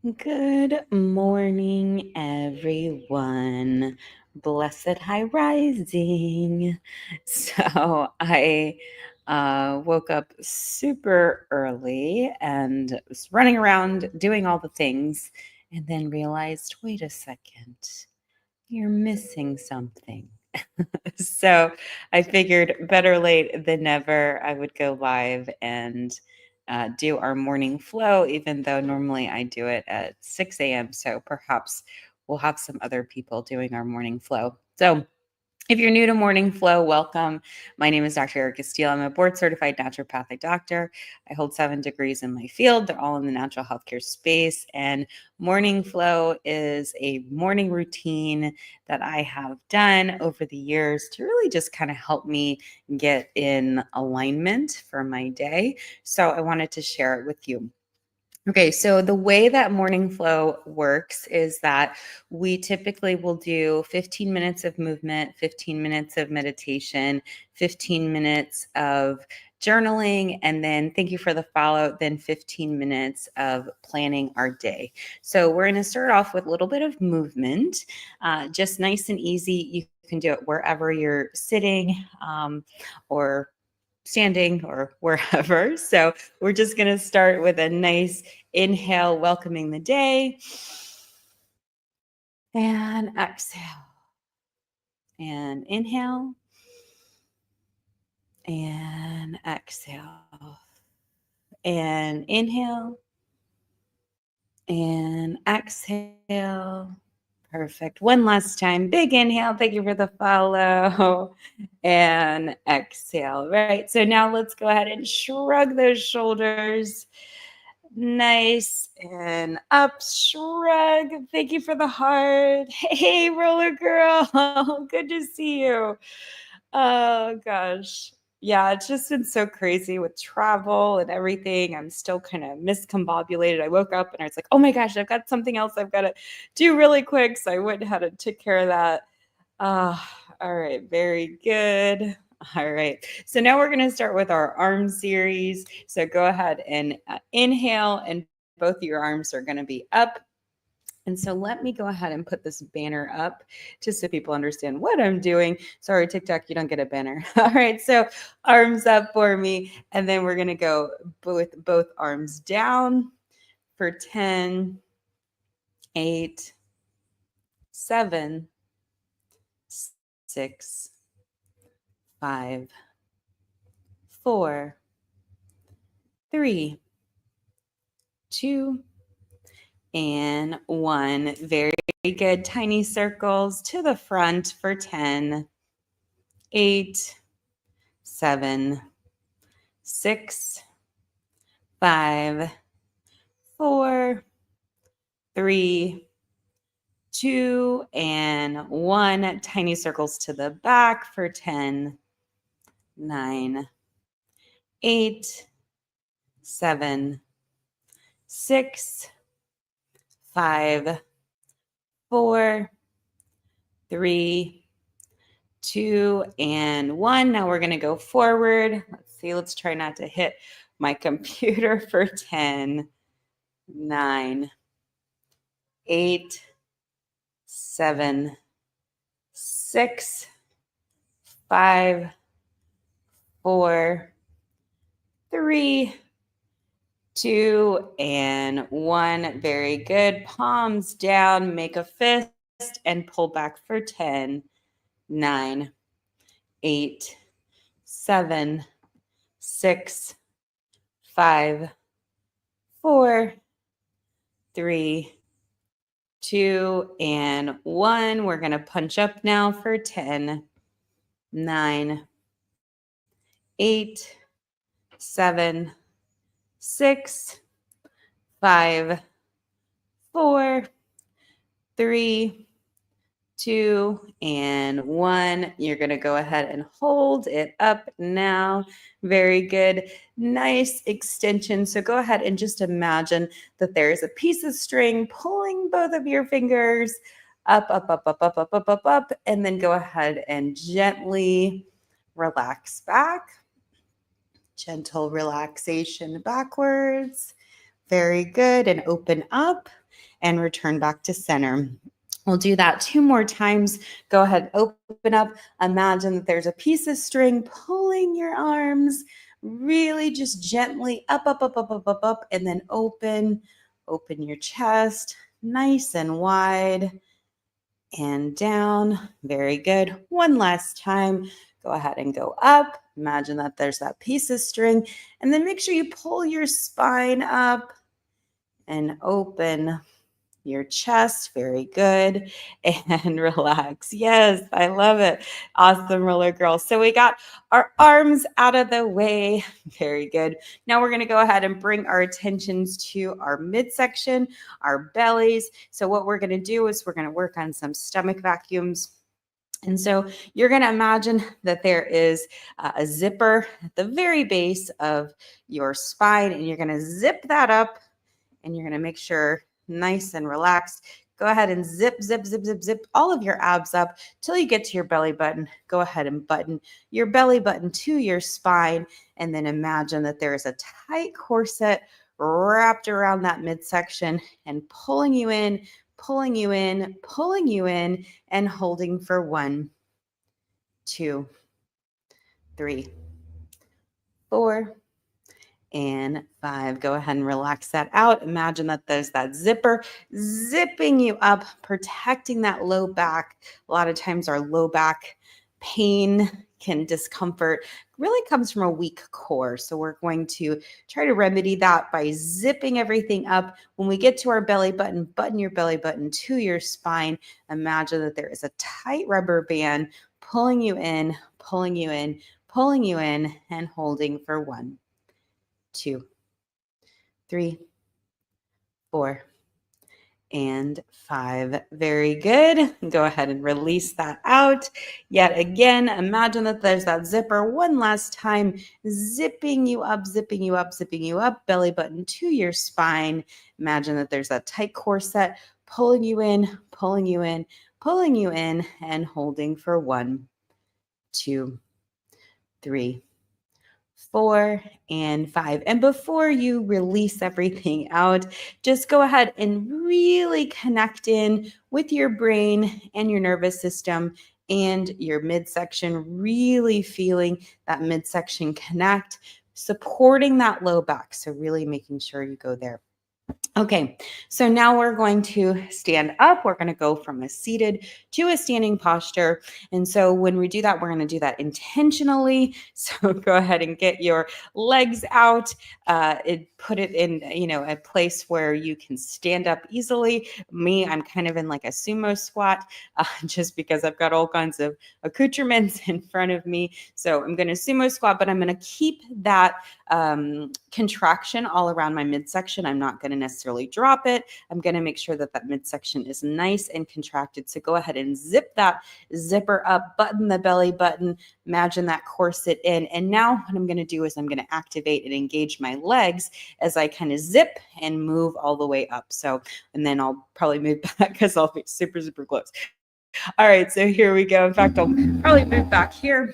Good morning, everyone. Blessed high rising. So I woke up super early and was running around doing all the things, and then realized, wait a second, you're missing something. So I figured better late than never, I would go live and do our morning flow, even though normally I do it at 6 a.m. So perhaps we'll have some other people doing our morning flow. So if you're new to Morning Flow, welcome. My name is Dr. Erica Steele. I'm a board certified naturopathic doctor. I hold 7 degrees in my field. They're all in the natural healthcare space. And Morning Flow is a morning routine that I have done over the years to really just kind of help me get in alignment for my day. So I wanted to share it with you. Okay, so the way that morning flow works is that we typically will do 15 minutes of movement, 15 minutes of meditation, 15 minutes of journaling, and then thank you for the follow, then 15 minutes of planning our day. So we're going to start off with a little bit of movement, just nice and easy. You can do it wherever you're sitting or standing or wherever. So we're just going to start with a nice inhale, welcoming the day, and exhale. And inhale and exhale. And inhale and exhale. Perfect. One last time. Big inhale. Thank you for the follow. And exhale. Right. So now let's go ahead and shrug those shoulders. Nice and up, shrug. Thank you for the heart. Hey, roller girl. Good to see you. Oh, gosh. Yeah, it's just been so crazy with travel and everything. I'm still kind of miscombobulated. I woke up and I was like, oh my gosh, I've got something else I've got to do really quick. So I went ahead and took care of that. All right, very good. All right, so now we're going to start with our arm series. So go ahead and inhale, and both of your arms are going to be up. And so let me go ahead and put this banner up just so people understand what I'm doing. Sorry, TikTok, you don't get a banner. All right, so arms up for me, and then we're going to go with both arms down for 10, 8, 7, 6, 5, 4, 3, 2, and 1. Very good. Tiny circles to the front for 10, 8, 7, 6, 5, 4, 3, 2, and 1. Tiny circles to the back for 10, 9, 8, 7, 6, 5, 4, 3, 2, and 1. Now we're going to go forward. Let's see. Let's try not to hit my computer for 10, 9, 8, 7, 6, 5, 4, 3, 2, and 1. Very good. Palms down. Make a fist and pull back for 10, 9, 8, 7, 6, 5, 4, 3, 2, and 1. We're going to punch up now for 10, 9, 8, 7, 6, 5, 4, 3, 2, and 1. You're going to go ahead and hold it up now. Very good. Nice extension. So go ahead and just imagine that there's a piece of string pulling both of your fingers up, up, up, up, up, up, up, up, up, and then go ahead and gently relax back. Gentle relaxation backwards. Very good. And open up. and return back to center. We'll do that 2 more times. Go ahead, open up. Imagine that there's a piece of string pulling your arms really just gently up, up, up, up, up, up, up, and then open your chest nice and wide and down. Very good. One last time. Go ahead and go up. Imagine that there's that piece of string, and then make sure you pull your spine up and open your chest. Very good. And relax. Yes, I love it. Awesome, roller girl. So we got our arms out of the way. Very good. Now we're going to go ahead and bring our attentions to our midsection, our bellies. So what we're going to do is we're going to work on some stomach vacuums. And so you're going to imagine that there is a zipper at the very base of your spine, and you're going to zip that up, and you're going to make sure nice and relaxed. Go ahead and zip, zip, zip, zip, zip all of your abs up till you get to your belly button. Go ahead and button your belly button to your spine, and then imagine that there is a tight corset wrapped around that midsection and pulling you in, pulling you in, pulling you in, and holding for 1, 2, 3, 4, and 5. Go ahead and relax that out. Imagine that there's that zipper zipping you up, protecting that low back. A lot of times our low back pain discomfort really comes from a weak core. So we're going to try to remedy that by zipping everything up. When we get to our belly button, button your belly button to your spine. Imagine that there is a tight rubber band pulling you in, pulling you in, pulling you in, and holding for 1, 2, 3, 4, and 5. Very good. Go ahead and release that out. Yet again, imagine that there's that zipper one last time, zipping you up, zipping you up, zipping you up, belly button to your spine. Imagine that there's that tight corset pulling you in, pulling you in, pulling you in, and holding for 1, 2, 3, 4, and 5. And before you release everything out, just go ahead and really connect in with your brain and your nervous system and your midsection, really feeling that midsection connect, supporting that low back. So really making sure you go there. Okay, so now we're going to stand up. We're going to go from a seated to a standing posture. And so when we do that, we're going to do that intentionally. So go ahead and get your legs out, put it in, a place where you can stand up easily. Me, I'm kind of in like a sumo squat, just because I've got all kinds of accoutrements in front of me. So I'm going to sumo squat, but I'm going to keep that contraction all around my midsection. I'm not going to necessarily drop it. I'm going to make sure that that midsection is nice and contracted. So go ahead and zip that zipper up, button the belly button, imagine that corset in. And now what I'm going to do is I'm going to activate and engage my legs as I kind of zip and move all the way up. So, and then I'll probably move back because I'll be super, super close. All right, so here we go. In fact, I'll probably move back here.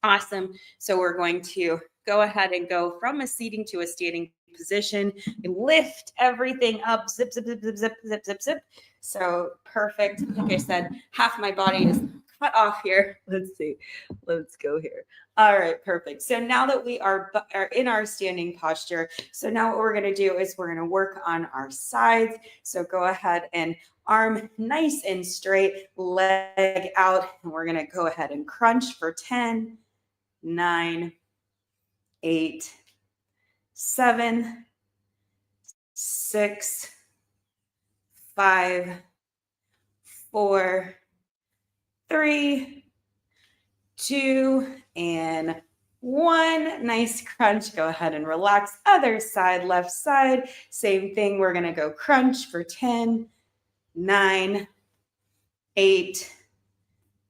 Awesome. So we're going to go ahead and go from a seating to a standing position and lift everything up. Zip, zip, zip, zip, zip, zip, zip, zip. So perfect. Like I said, half my body is cut off here. Let's see. Let's go here. All right, perfect. So now that we are in our standing posture, so now what we're going to do is we're going to work on our sides. So go ahead and arm nice and straight, leg out, and we're going to go ahead and crunch for 10, 9, 8, 7, 6, 5, 4, 3, 2, and 1. Nice crunch. Go ahead and relax. Other side, left side. Same thing. We're going to go crunch for 10, 9, 8,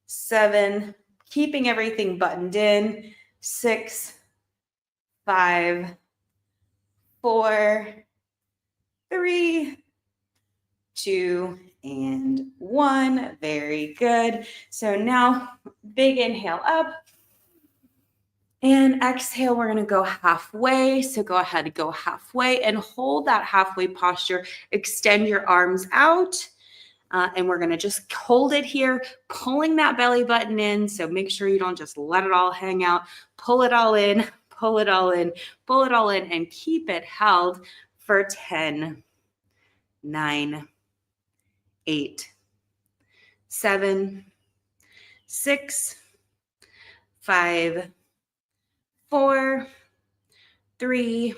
7, keeping everything buttoned in. 6, 5, 4, 3, 2, and 1. Very good. So now big inhale up. And exhale, we're going to go halfway. So go ahead and go halfway and hold that halfway posture. Extend your arms out. And we're going to just hold it here, pulling that belly button in. So make sure you don't just let it all hang out. Pull it all in, pull it all in, pull it all in, and keep it held for 10, 9, 8, 7, 6, 5, 4, 3,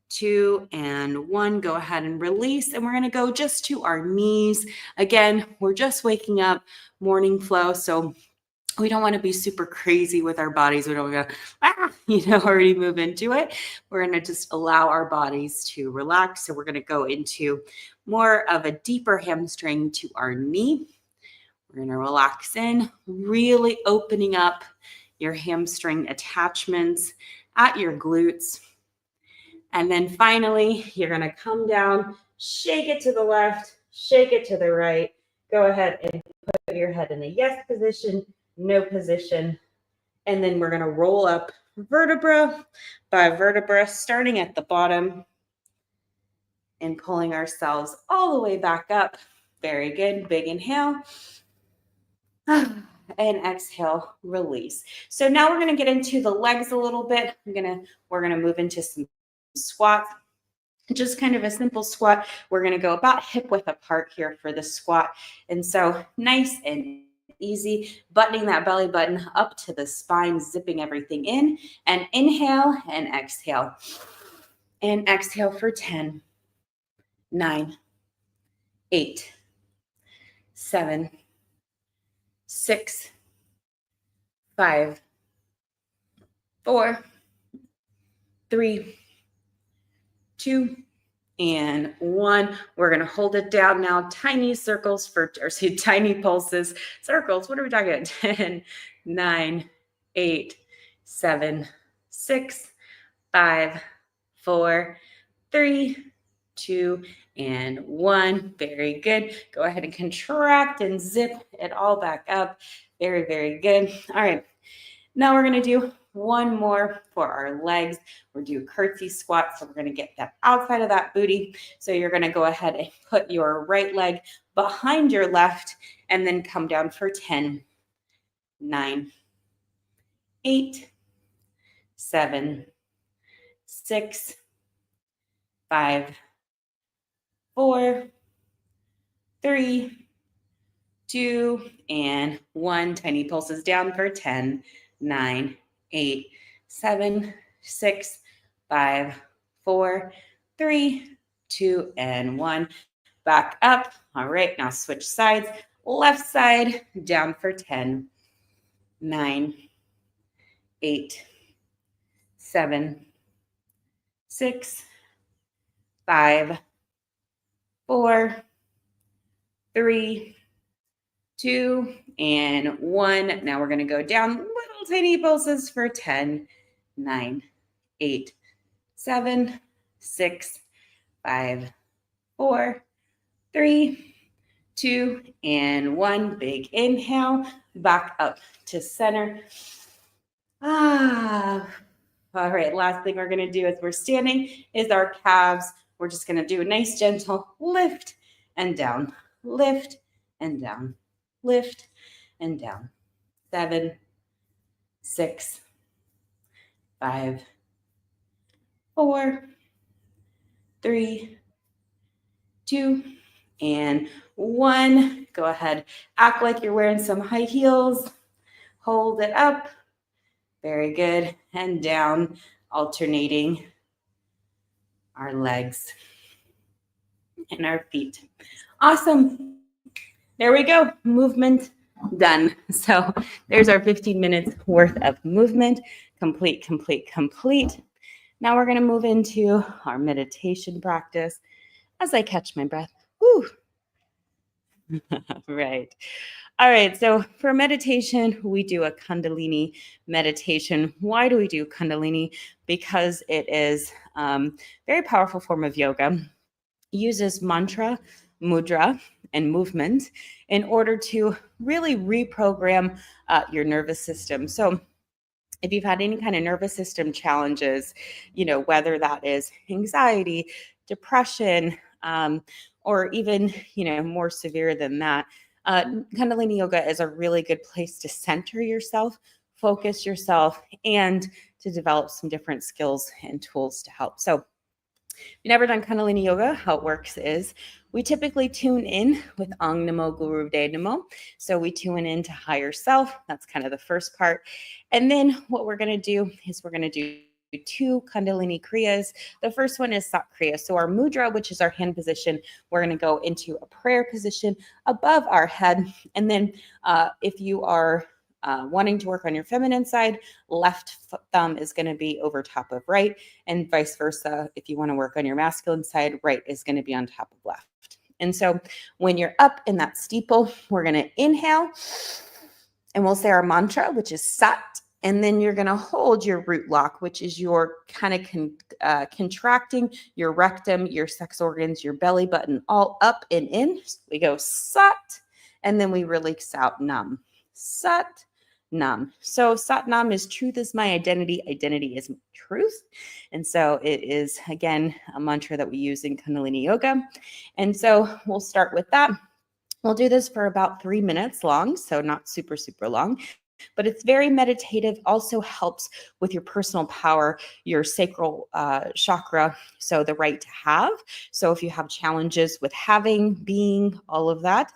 2, and 1. Go ahead and release. And we're going to go just to our knees. Again, we're just waking up, morning flow. So we don't want to be super crazy with our bodies. We don't want to, already move into it. We're going to just allow our bodies to relax. So we're going to go into more of a deeper hamstring to our knee. We're going to relax in, really opening up your hamstring attachments at your glutes. And then finally, you're going to come down, shake it to the left, shake it to the right. Go ahead and put your head in a yes position, no position. And then we're going to roll up vertebra by vertebra, starting at the bottom and pulling ourselves all the way back up. Very good. Big inhale. And exhale, release. So now we're going to get into the legs a little bit. We're going to move into some squats. Just kind of a simple squat. We're going to go about hip width apart here for the squat. And so nice and easy, buttoning that belly button up to the spine, zipping everything in, and inhale and exhale. And exhale for 10, 9, 8, 7, 6, 5, 4, 3, 2, and 1. We're going to hold it down now. Tiny circles tiny pulses. Circles, what are we talking about? 10, 9, 8, 7, 6, 5, 4, 3, 2, and 1. Very good. Go ahead and contract and zip it all back up. Very, very good. All right. Now we're going to do one more for our legs. We're doing curtsy squat. So we're going to get that outside of that booty. So you're going to go ahead and put your right leg behind your left and then come down for 10, 9, 8, 7, 6, 5, 4, 3, 2, and 1. Tiny pulses down for 10, 9, 8, 7, 6, 5, 4, 3, 2, and 1. Back up. All right, now switch sides. Left side down for 10, 9, 8, 7, 6, 5, 4, 3, 2, and 1. Now we're going to go down little tiny pulses for 10, 9, 8, 7, 6, 5, 4, 3, 2, and 1. Big inhale, back up to center. All right, last thing we're going to do as we're standing is our calves. We're just going to do a nice gentle lift and down, lift and down, lift and down. 7, 6, 5, 4, 3, 2, and 1. Go ahead. Act like you're wearing some high heels. Hold it up. Very good. And down, alternating our legs and our feet. Awesome. There we go. Movement done. So there's our 15 minutes worth of movement. Complete, complete, complete. Now we're going to move into our meditation practice as I catch my breath. Whew. Right. All right. So for meditation, we do a Kundalini meditation. Why do we do Kundalini? Because it is a very powerful form of yoga. It uses mantra, mudra, and movement in order to really reprogram your nervous system. So if you've had any kind of nervous system challenges, whether that is anxiety, depression, or even, more severe than that, Kundalini yoga is a really good place to center yourself, focus yourself, and to develop some different skills and tools to help. So if you've never done Kundalini yoga, how it works is we typically tune in with Ong Namo Guru De Namo. So we tune in to higher self. That's kind of the first part. And then what we're going to do is we're going to do 2 Kundalini Kriyas. The first one is Sat Kriya. So our mudra, which is our hand position, we're going to go into a prayer position above our head. And then if you are wanting to work on your feminine side, left thumb is going to be over top of right, and vice versa. If you want to work on your masculine side, right is going to be on top of left. And so when you're up in that steeple, we're going to inhale and we'll say our mantra, which is Sat. And then you're going to hold your root lock, which is your kind of contracting your rectum, your sex organs, your belly button, all up and in. We go Sat, and then we release out Nam. Sat, Nam. So Sat Nam is truth is my identity. Identity is my truth. And so it is, again, a mantra that we use in Kundalini Yoga. And so we'll start with that. We'll do this for about 3 minutes long, so not super, super long. But it's very meditative, also helps with your personal power, your sacral chakra, so the right to have. So if you have challenges with having, being, all of that,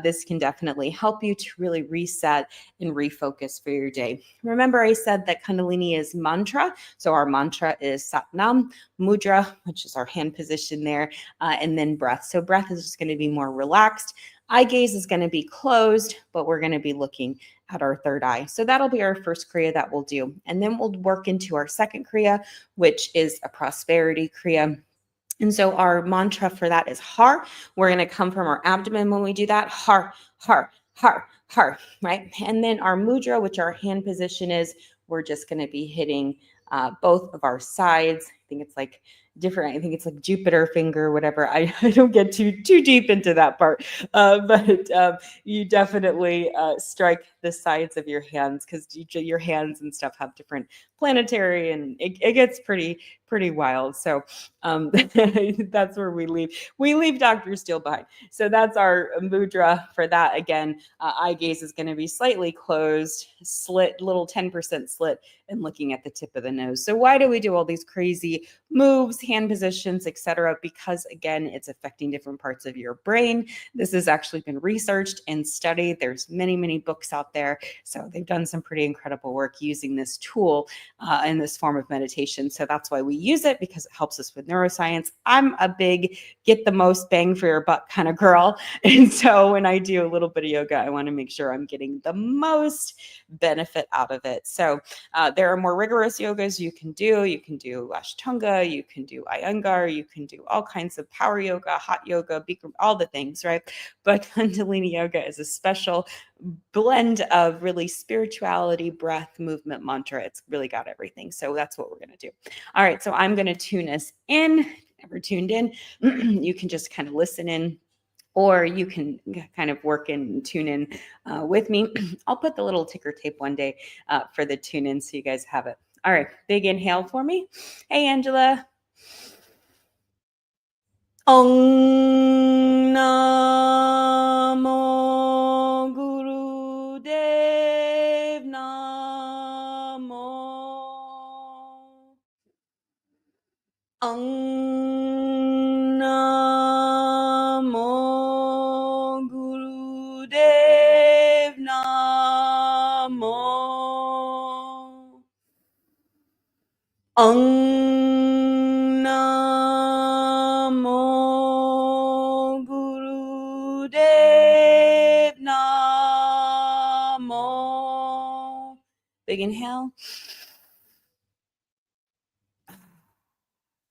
this can definitely help you to really reset and refocus for your day. Remember, I said that Kundalini is mantra. So our mantra is Sat Nam, mudra, which is our hand position there, and then breath. So breath is just going to be more relaxed. Eye gaze is going to be closed, but we're going to be looking at our third eye. So that'll be our first Kriya that we'll do. And then we'll work into our second Kriya, which is a prosperity Kriya. And so our mantra for that is Har. We're going to come from our abdomen when we do that. Har, har, har, har, right? And then our mudra, which our hand position is, we're just going to be hitting both of our sides. I think it's like different. I think it's like Jupiter finger, whatever. I don't get too deep into that part, but you definitely strike the sides of your hands because your hands and stuff have different planetary, and it gets pretty wild. So that's where we leave Dr. Steele behind. So that's our mudra for that. Again, eye gaze is going to be slightly closed, slit, little 10% slit, and looking at the tip of the nose. So why do we do all these crazy moves, hand positions, etc.? Because again, it's affecting different parts of your brain. This has actually been researched and studied. There's many books out there. So they've done some pretty incredible work using this tool in this form of meditation. So that's why we use it, because it helps us with neuroscience. I'm a big get the most bang for your buck kind of girl. And so when I do a little bit of yoga, I want to make sure I'm getting the most benefit out of it. So there are more rigorous yogas you can do. You can do Ashtanga, you can do Iyengar, you can do all kinds of power yoga, hot yoga, Bikram, all the things, right? But Kundalini yoga is a special blend of really spirituality, breath, movement, mantra. It's really got everything. So that's what we're going to do. All right. So I'm going to tune us in. Never tuned in. You can just kind of listen in, or you can kind of work in and tune in with me. I'll put the little ticker tape one day for the tune in so you guys have it. All right. Big inhale for me. Hey, Angela. Om Namo Guru Dev Namo. Om Namo Guru Dev Namo. Om Namo Guru Dev Namo. Big inhale.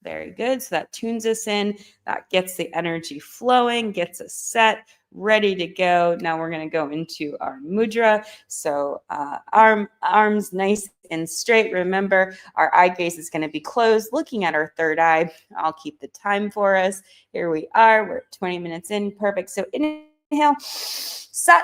Very good. So that tunes us in. That gets the energy flowing, gets us set, ready to go. Now we're going to go into our mudra. So arms nice and straight. Remember, our eye gaze is going to be closed, looking at our third eye. I'll keep the time for us. Here we are. We're 20 minutes in. Perfect. So inhale, sat.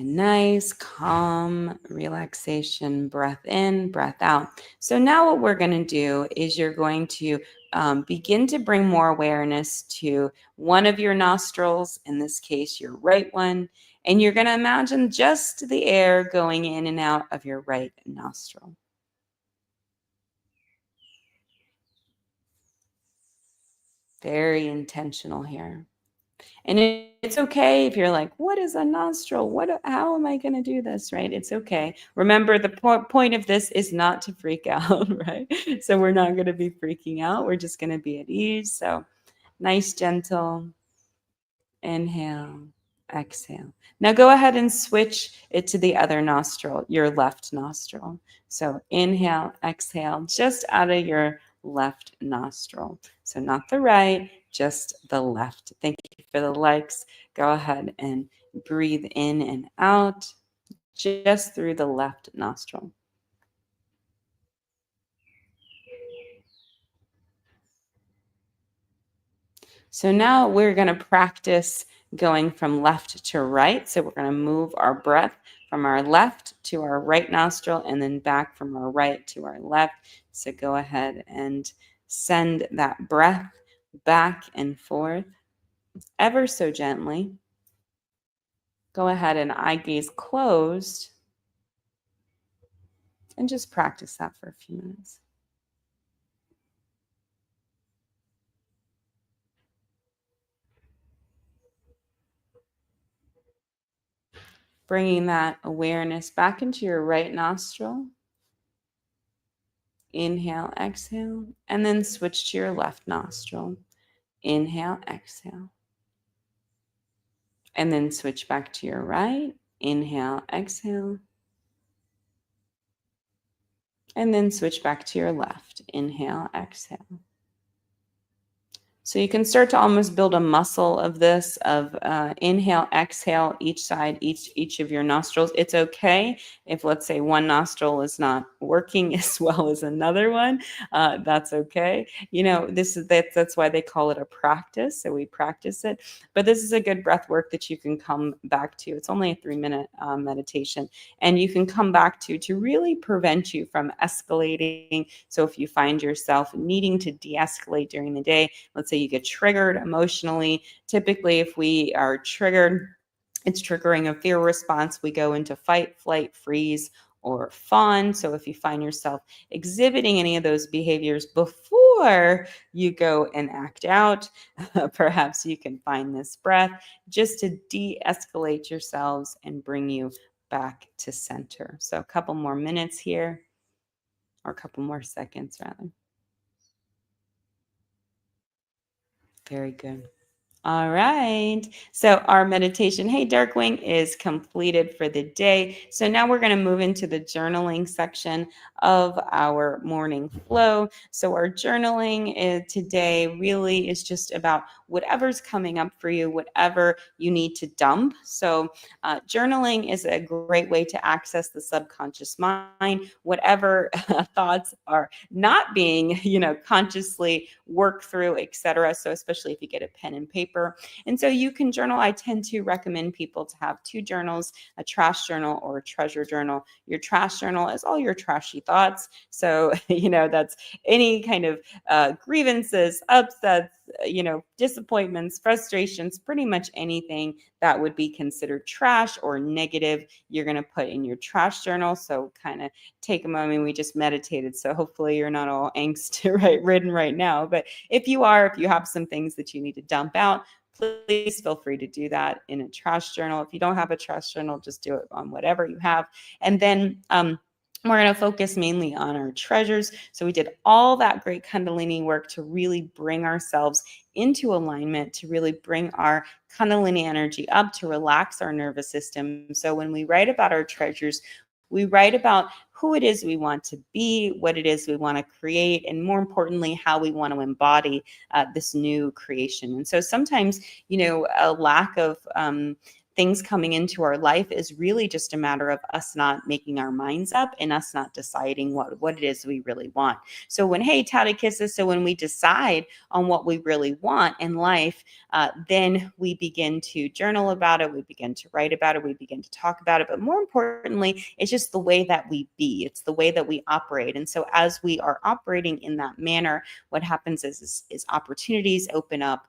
a nice, calm relaxation breath in, breath out. So now what we're going to do is you're going to begin to bring more awareness to one of your nostrils, in this case, your right one, and you're going to imagine just the air going in and out of your right nostril. Very intentional here. And it's okay if you're like, what is a nostril? How am I going to do this? Right? It's okay. Remember, the point of this is not to freak out, right? So we're not going to be freaking out. We're just going to be at ease. So nice, gentle inhale, exhale. Now go ahead and switch it to the other nostril, your left nostril. So inhale, exhale, just out of your left nostril. So not the right, just the left. Thank you for the likes. Go ahead and breathe in and out just through the left nostril. So now we're going to practice going from left to right. So we're going to move our breath from our left to our right nostril and then back from our right to our left. So go ahead and send that breath back and forth ever so gently. Go ahead and eye gaze closed and just practice that for a few minutes. Bringing that awareness back into your right nostril. Inhale, exhale, and then switch to your left nostril. Inhale, exhale. And then switch back to your right. Inhale, exhale. And then switch back to your left. Inhale, exhale. So you can start to almost build a muscle of this, of inhale, exhale, each side, each of your nostrils. It's okay if, let's say, one nostril is not working as well as another one. That's okay. You know, that's why they call it a practice. So we practice it. But this is a good breath work that you can come back to. It's only a 3-minute meditation, and you can come back to really prevent you from escalating. So if you find yourself needing to de-escalate during the day, let's say you get triggered emotionally. Typically, if we are triggered, it's triggering a fear response. We go into fight, flight, freeze, or fawn. So if you find yourself exhibiting any of those behaviors before you go and act out, perhaps you can find this breath just to de-escalate yourselves and bring you back to center. So a couple more minutes here, or a couple more seconds rather. Very good. All right. So our meditation, hey Darkwing, is completed for the day. So now we're going to move into the journaling section of our morning flow. So our journaling today really is just about whatever's coming up for you, whatever you need to dump. So journaling is a great way to access the subconscious mind, whatever thoughts are not being, consciously worked through, etc. So especially if you get a pen and paper. And so you can journal. I tend to recommend people to have 2 journals, a trash journal or a treasure journal. Your trash journal is all your trashy thoughts. So, that's any kind of grievances, upsets, disappointments, frustrations, pretty much anything that would be considered trash or negative, you're going to put in your trash journal. So kind of take a moment. We just meditated. So hopefully you're not all angst ridden right now. But if you have some things that you need to dump out, please feel free to do that in a trash journal. If you don't have a trash journal, just do it on whatever you have. And then we're going to focus mainly on our treasures. So we did all that great Kundalini work to really bring ourselves into alignment, to really bring our Kundalini energy up, to relax our nervous system. So when we write about our treasures, we write about who it is we want to be, what it is we want to create, and more importantly, how we want to embody this new creation. And so sometimes, a lack of things coming into our life is really just a matter of us not making our minds up and us not deciding what it is we really want. So when, hey, touted kisses, so when we decide on what we really want in life, then we begin to journal about it, we begin to write about it, we begin to talk about it. But more importantly, it's just the way that we be, it's the way that we operate. And so as we are operating in that manner, what happens is opportunities open up,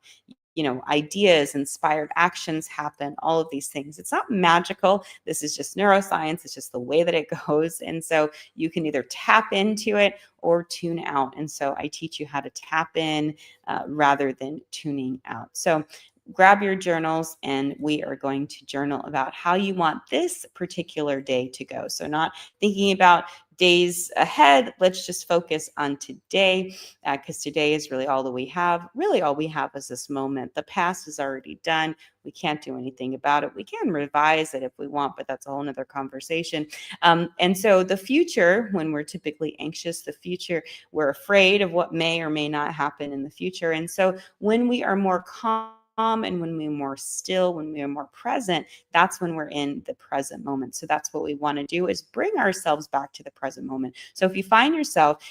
ideas, inspired actions happen, all of these things. It's not magical. This is just neuroscience. It's just the way that it goes. And so you can either tap into it or tune out. And so I teach you how to tap in rather than tuning out. So grab your journals and we are going to journal about how you want this particular day to go. So not thinking about days ahead. Let's just focus on today, because today is really all that we have. Really all we have is this moment. The past is already done. We can't do anything about it. We can revise it if we want, but that's a whole nother conversation. And so the future, when we're typically anxious, the future, we're afraid of what may or may not happen in the future. And so when we are more calm, and when we're more still, when we are more present, that's when we're in the present moment. So that's what we want to do, is bring ourselves back to the present moment. So if you find yourself,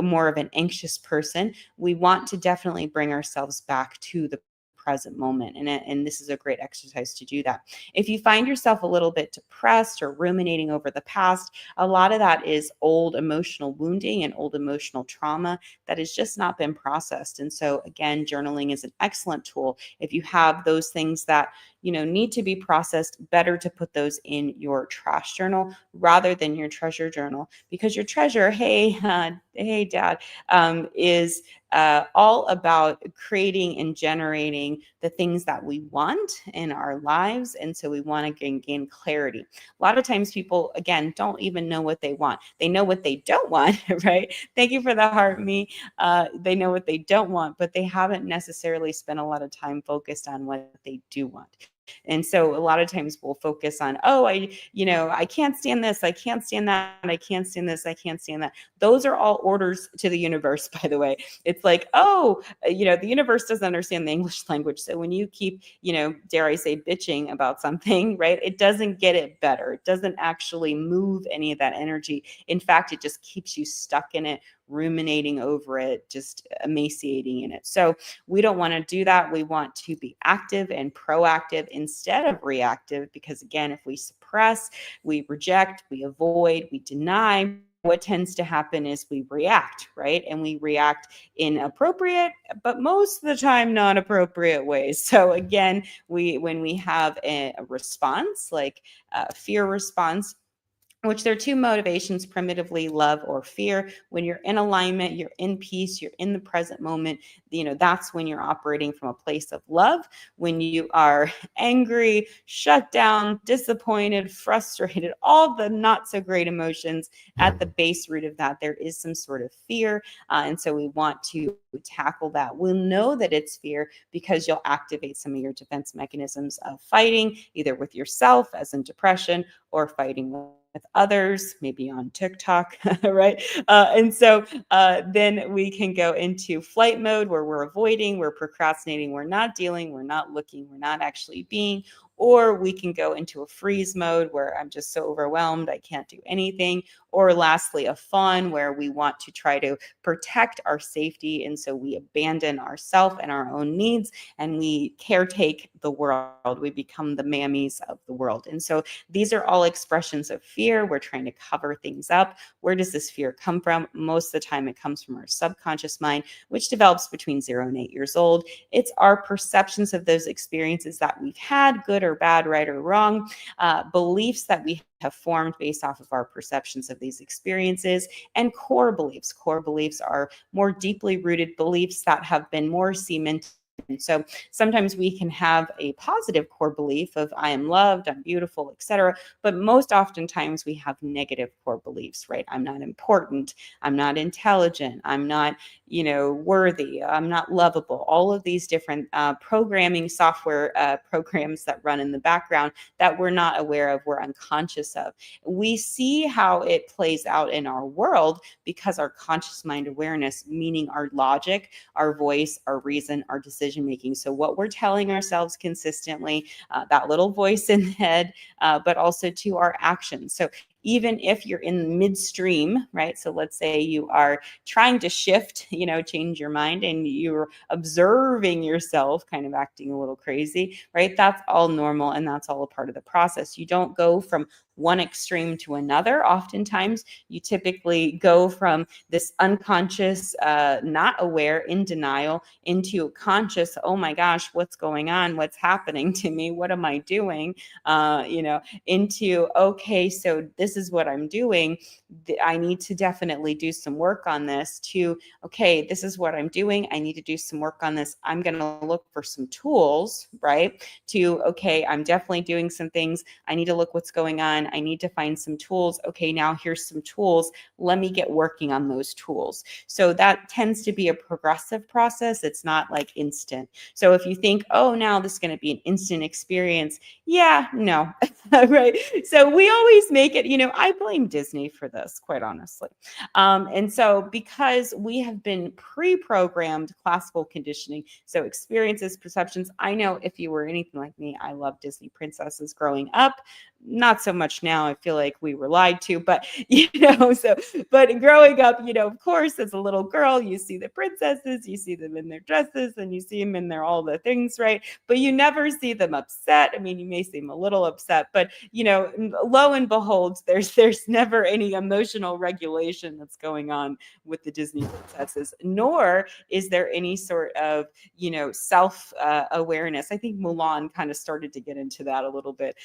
more of an anxious person, we want to definitely bring ourselves back to the present moment. And this is a great exercise to do that. If you find yourself a little bit depressed or ruminating over the past, a lot of that is old emotional wounding and old emotional trauma that has just not been processed. And so again, journaling is an excellent tool. If you have those things that need to be processed, better to put those in your trash journal rather than your treasure journal, because your treasure, hey dad, is all about creating and generating the things that we want in our lives. And so we want to gain clarity. A lot of times people, again, don't even know what they want. They know what they don't want, right? Thank you for the heart, me. They know what they don't want, but they haven't necessarily spent a lot of time focused on what they do want. And so a lot of times we'll focus on, I can't stand this, I can't stand that, I can't stand this, I can't stand that. Those are all orders to the universe, by the way. It's like, the universe doesn't understand the English language. So when you keep, dare I say, bitching about something, right, it doesn't get it better. It doesn't actually move any of that energy. In fact, it just keeps you stuck in it, ruminating over it, just emaciating in it. So we don't want to do that. We want to be active and proactive instead of reactive, because again, if we suppress, we reject, we avoid, we deny, what tends to happen is we react, right? And we react in appropriate, but most of the time not appropriate ways. So again, when we have a response, like a fear response, which there are two motivations, primitively love or fear. When you're in alignment, you're in peace, you're in the present moment, that's when you're operating from a place of love. When you are angry, shut down, disappointed, frustrated, all the not so great emotions, at the base root of that, there is some sort of fear. And so we want to tackle that. We'll know that it's fear because you'll activate some of your defense mechanisms of fighting, either with yourself, as in depression, or fighting with others, maybe on TikTok, right? And so then we can go into flight mode, where we're avoiding, we're procrastinating, we're not dealing, we're not looking, we're not actually being. Or we can go into a freeze mode, where I'm just so overwhelmed, I can't do anything. Or lastly, a fawn, where we want to try to protect our safety. And so we abandon ourselves and our own needs, and we caretake the world. We become the mammies of the world. And so these are all expressions of fear. We're trying to cover things up. Where does this fear come from? Most of the time it comes from our subconscious mind, which develops between 0 and 8 years old. It's our perceptions of those experiences that we've had, good or bad, right or wrong, beliefs that we have formed based off of our perceptions of these experiences, and core beliefs. Core beliefs are more deeply rooted beliefs that have been more cemented. So sometimes we can have a positive core belief of I am loved, I'm beautiful, etc. But most oftentimes we have negative core beliefs, right? I'm not important, I'm not intelligent, I'm not, worthy, I'm not lovable. All of these different programming software programs that run in the background that we're not aware of, we're unconscious of. We see how it plays out in our world because our conscious mind awareness, meaning our logic, our voice, our reason, our decision decision making. So what we're telling ourselves consistently, that little voice in the head, but also to our actions. So even if you're in midstream, right? So let's say you are trying to shift, change your mind, and you're observing yourself kind of acting a little crazy, right? That's all normal, and that's all a part of the process. You don't go from one extreme to another. Oftentimes, you typically go from this unconscious, not aware, in denial, into conscious, oh my gosh, what's going on? What's happening to me? What am I doing? Into, okay, so this is what I'm doing. I need to definitely do some work on this. To, okay, this is what I'm doing. I need to do some work on this. I'm going to look for some tools, right? To, okay, I'm definitely doing some things. I need to look what's going on. I need to find some tools. Okay, now here's some tools. Let me get working on those tools. So that tends to be a progressive process. It's not like instant. So if you think, oh, now this is going to be an instant experience. Yeah, no, right? So we always make it, I blame Disney for this, quite honestly. And so because we have been pre-programmed classical conditioning, so experiences, perceptions. I know if you were anything like me, I loved Disney princesses growing up. Not so much now. I feel like we were lied to, but but growing up, of course, as a little girl, you see the princesses, you see them in their dresses, and you see them in their all the things, right? But you never see them upset. I mean, you may seem a little upset, but lo and behold, there's never any emotional regulation that's going on with the Disney princesses, nor is there any sort of self awareness. I think Mulan kind of started to get into that a little bit.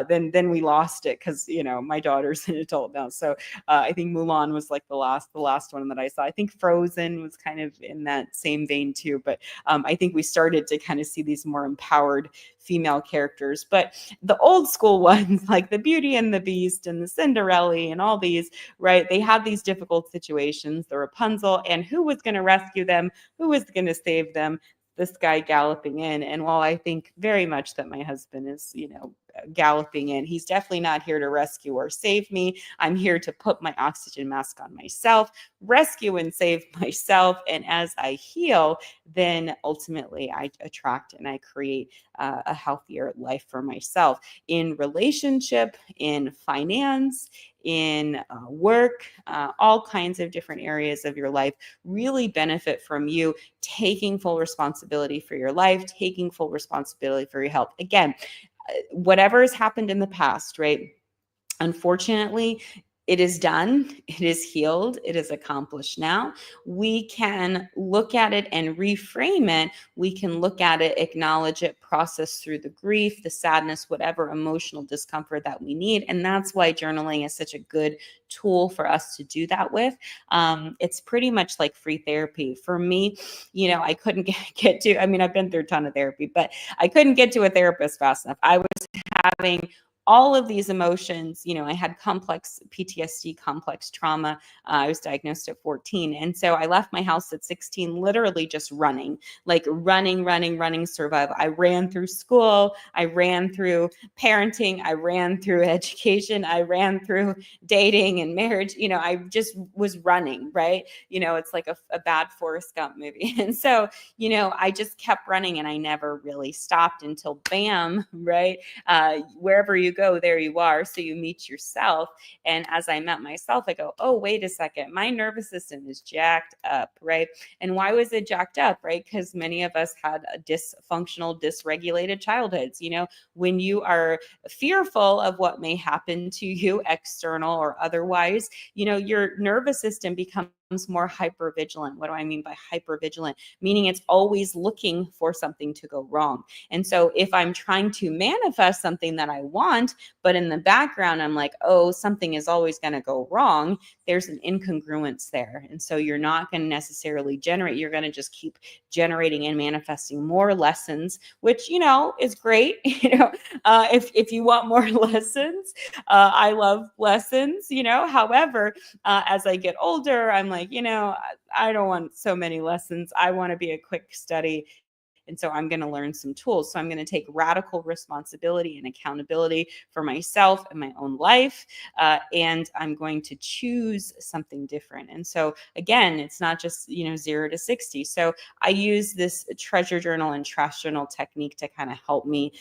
Then we lost it because my daughter's an adult now, so I think Mulan was like the last one that I saw. I think Frozen was kind of in that same vein too, but I think we started to kind of see these more empowered female characters. But the old school ones, like the Beauty and the Beast and the Cinderella and all these, right? They had these difficult situations, the Rapunzel, and who was going to rescue them? Who was going to save them? This guy galloping in. And while I think very much that my husband is, galloping in, he's definitely not here to rescue or save me. I'm here to put my oxygen mask on myself, rescue and save myself. And as I heal, then ultimately I attract and I create a healthier life for myself in relationship, in finance, in work, all kinds of different areas of your life really benefit from you taking full responsibility for your life, taking full responsibility for your health. Again, whatever has happened in the past, right? Unfortunately, it is done, it is healed, it is accomplished now. We can look at it and reframe it. We can look at it, acknowledge it, process through the grief, the sadness, whatever emotional discomfort that we need. And that's why journaling is such a good tool for us to do that with. It's pretty much like free therapy. For me, I couldn't get to, I mean, I've been through a ton of therapy, but I couldn't get to a therapist fast enough. I was having all of these emotions. I had complex PTSD, complex trauma. I was diagnosed at 14. And so I left my house at 16, literally just running, like running, survive. I ran through school. I ran through parenting. I ran through education. I ran through dating and marriage. I just was running, right? It's like a bad Forrest Gump movie. And so, I just kept running and I never really stopped until bam, right? Wherever you go, there you are. So you meet yourself. And as I met myself, I go, oh, wait a second. My nervous system is jacked up, right? And why was it jacked up, right? Because many of us had a dysfunctional, dysregulated childhoods. When you are fearful of what may happen to you, external or otherwise, your nervous system becomes more hypervigilant. What do I mean by hypervigilant? Meaning it's always looking for something to go wrong. And so if I'm trying to manifest something that I want, but in the background, I'm like, oh, something is always going to go wrong, there's an incongruence there. And so you're not going to necessarily generate, you're going to just keep generating and manifesting more lessons, which, is great. If you want more lessons, I love lessons, however, as I get older, I'm like, I don't want so many lessons. I want to be a quick study And so I'm going to learn some tools. So I'm going to take radical responsibility and accountability for myself and my own life. And I'm going to choose something different. And so again, it's not just, 0 to 60. So I use this treasure journal and trash journal technique to kind of help me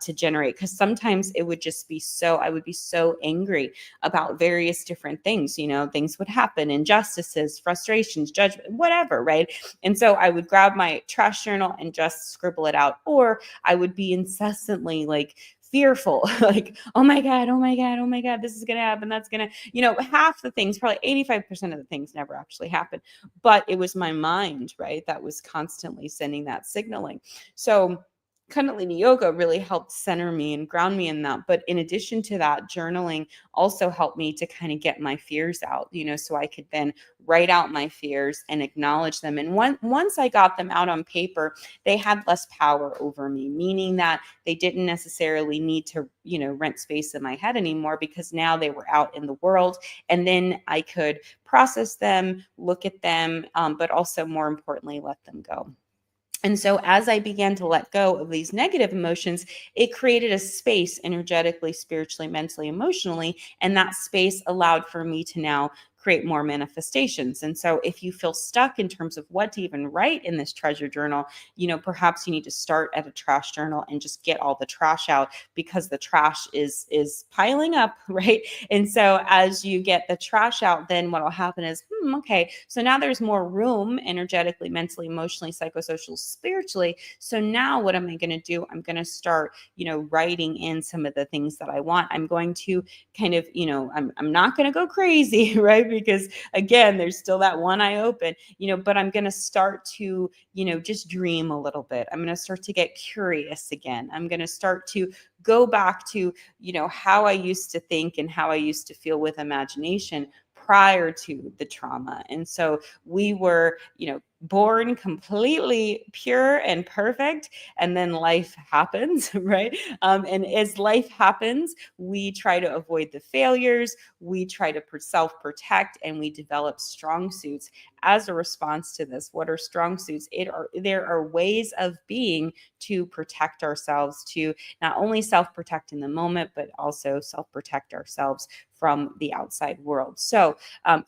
to generate, because sometimes it would just be I would be so angry about various different things, things would happen, injustices, frustrations, judgment, whatever, right? And so I would grab my trash journal and just scribble it out, or I would be incessantly like fearful, like, oh my God, oh my God, oh my God, this is going to happen. That's going to, half the things, probably 85% of the things never actually happen. But it was my mind, right, that was constantly sending that signaling. So Kundalini yoga really helped center me and ground me in that. But in addition to that, journaling also helped me to kind of get my fears out, so I could then write out my fears and acknowledge them. And once I got them out on paper, they had less power over me, meaning that they didn't necessarily need to, rent space in my head anymore, because now they were out in the world. And then I could process them, look at them, but also more importantly, let them go. And so as I began to let go of these negative emotions, it created a space energetically, spiritually, mentally, emotionally. And that space allowed for me to now create more manifestations. And so if you feel stuck in terms of what to even write in this treasure journal, perhaps you need to start at a trash journal and just get all the trash out, because the trash is piling up, right? And so as you get the trash out, then what will happen is, okay, so now there's more room energetically, mentally, emotionally, psychosocial, spiritually. So now what am I going to do? I'm going to start, writing in some of the things that I want. I'm going to kind of, I'm not going to go crazy, right? Because again, there's still that one eye open, but I'm going to start to, just dream a little bit. I'm going to start to get curious again. I'm going to start to go back to, how I used to think and how I used to feel with imagination prior to the trauma. And so we were, born completely pure and perfect, and then life happens, right? And as life happens, we try to avoid the failures, we try to self-protect, and we develop strong suits as a response to this. What are strong suits? There are ways of being to protect ourselves, to not only self-protect in the moment, but also self-protect ourselves from the outside world. So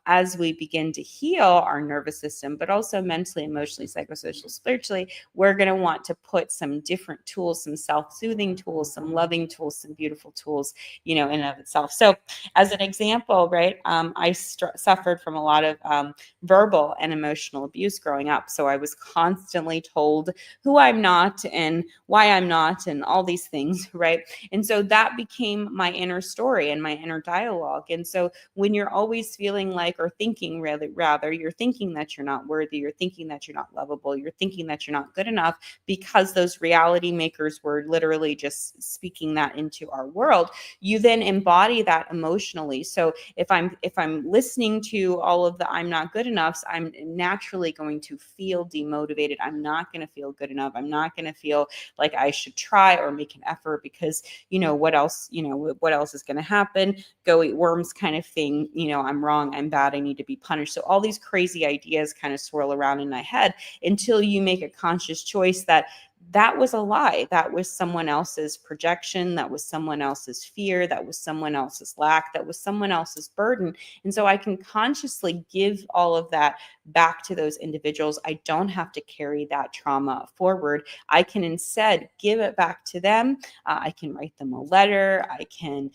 as we begin to heal our nervous system, but also mentally, emotionally, psychosocial, spiritually, we're going to want to put some different tools, some self-soothing tools, some loving tools, some beautiful tools, in and of itself. So as an example, right, I suffered from a lot of verbal and emotional abuse growing up. So I was constantly told who I'm not and why I'm not and all these things, right? And so that became my inner story and my inner dialogue. And so when you're always feeling like, or thinking rather, you're thinking that you're not worthy, you're thinking that you're not lovable, you're thinking that you're not good enough, because those reality makers were literally just speaking that into our world, you then embody that emotionally. So if I'm listening to all of the I'm not good enoughs, I'm naturally going to feel demotivated. I'm not going to feel good enough. I'm not going to feel like I should try or make an effort, because what else is going to happen? Go eat worms kind of thing. I'm wrong, I'm bad, I need to be punished. So all these crazy ideas kind of swirl around in my head until you make a conscious choice that was a lie. That was someone else's projection. That was someone else's fear. That was someone else's lack. That was someone else's burden. And so I can consciously give all of that back to those individuals. I don't have to carry that trauma forward. I can instead give it back to them. I can write them a letter. I can,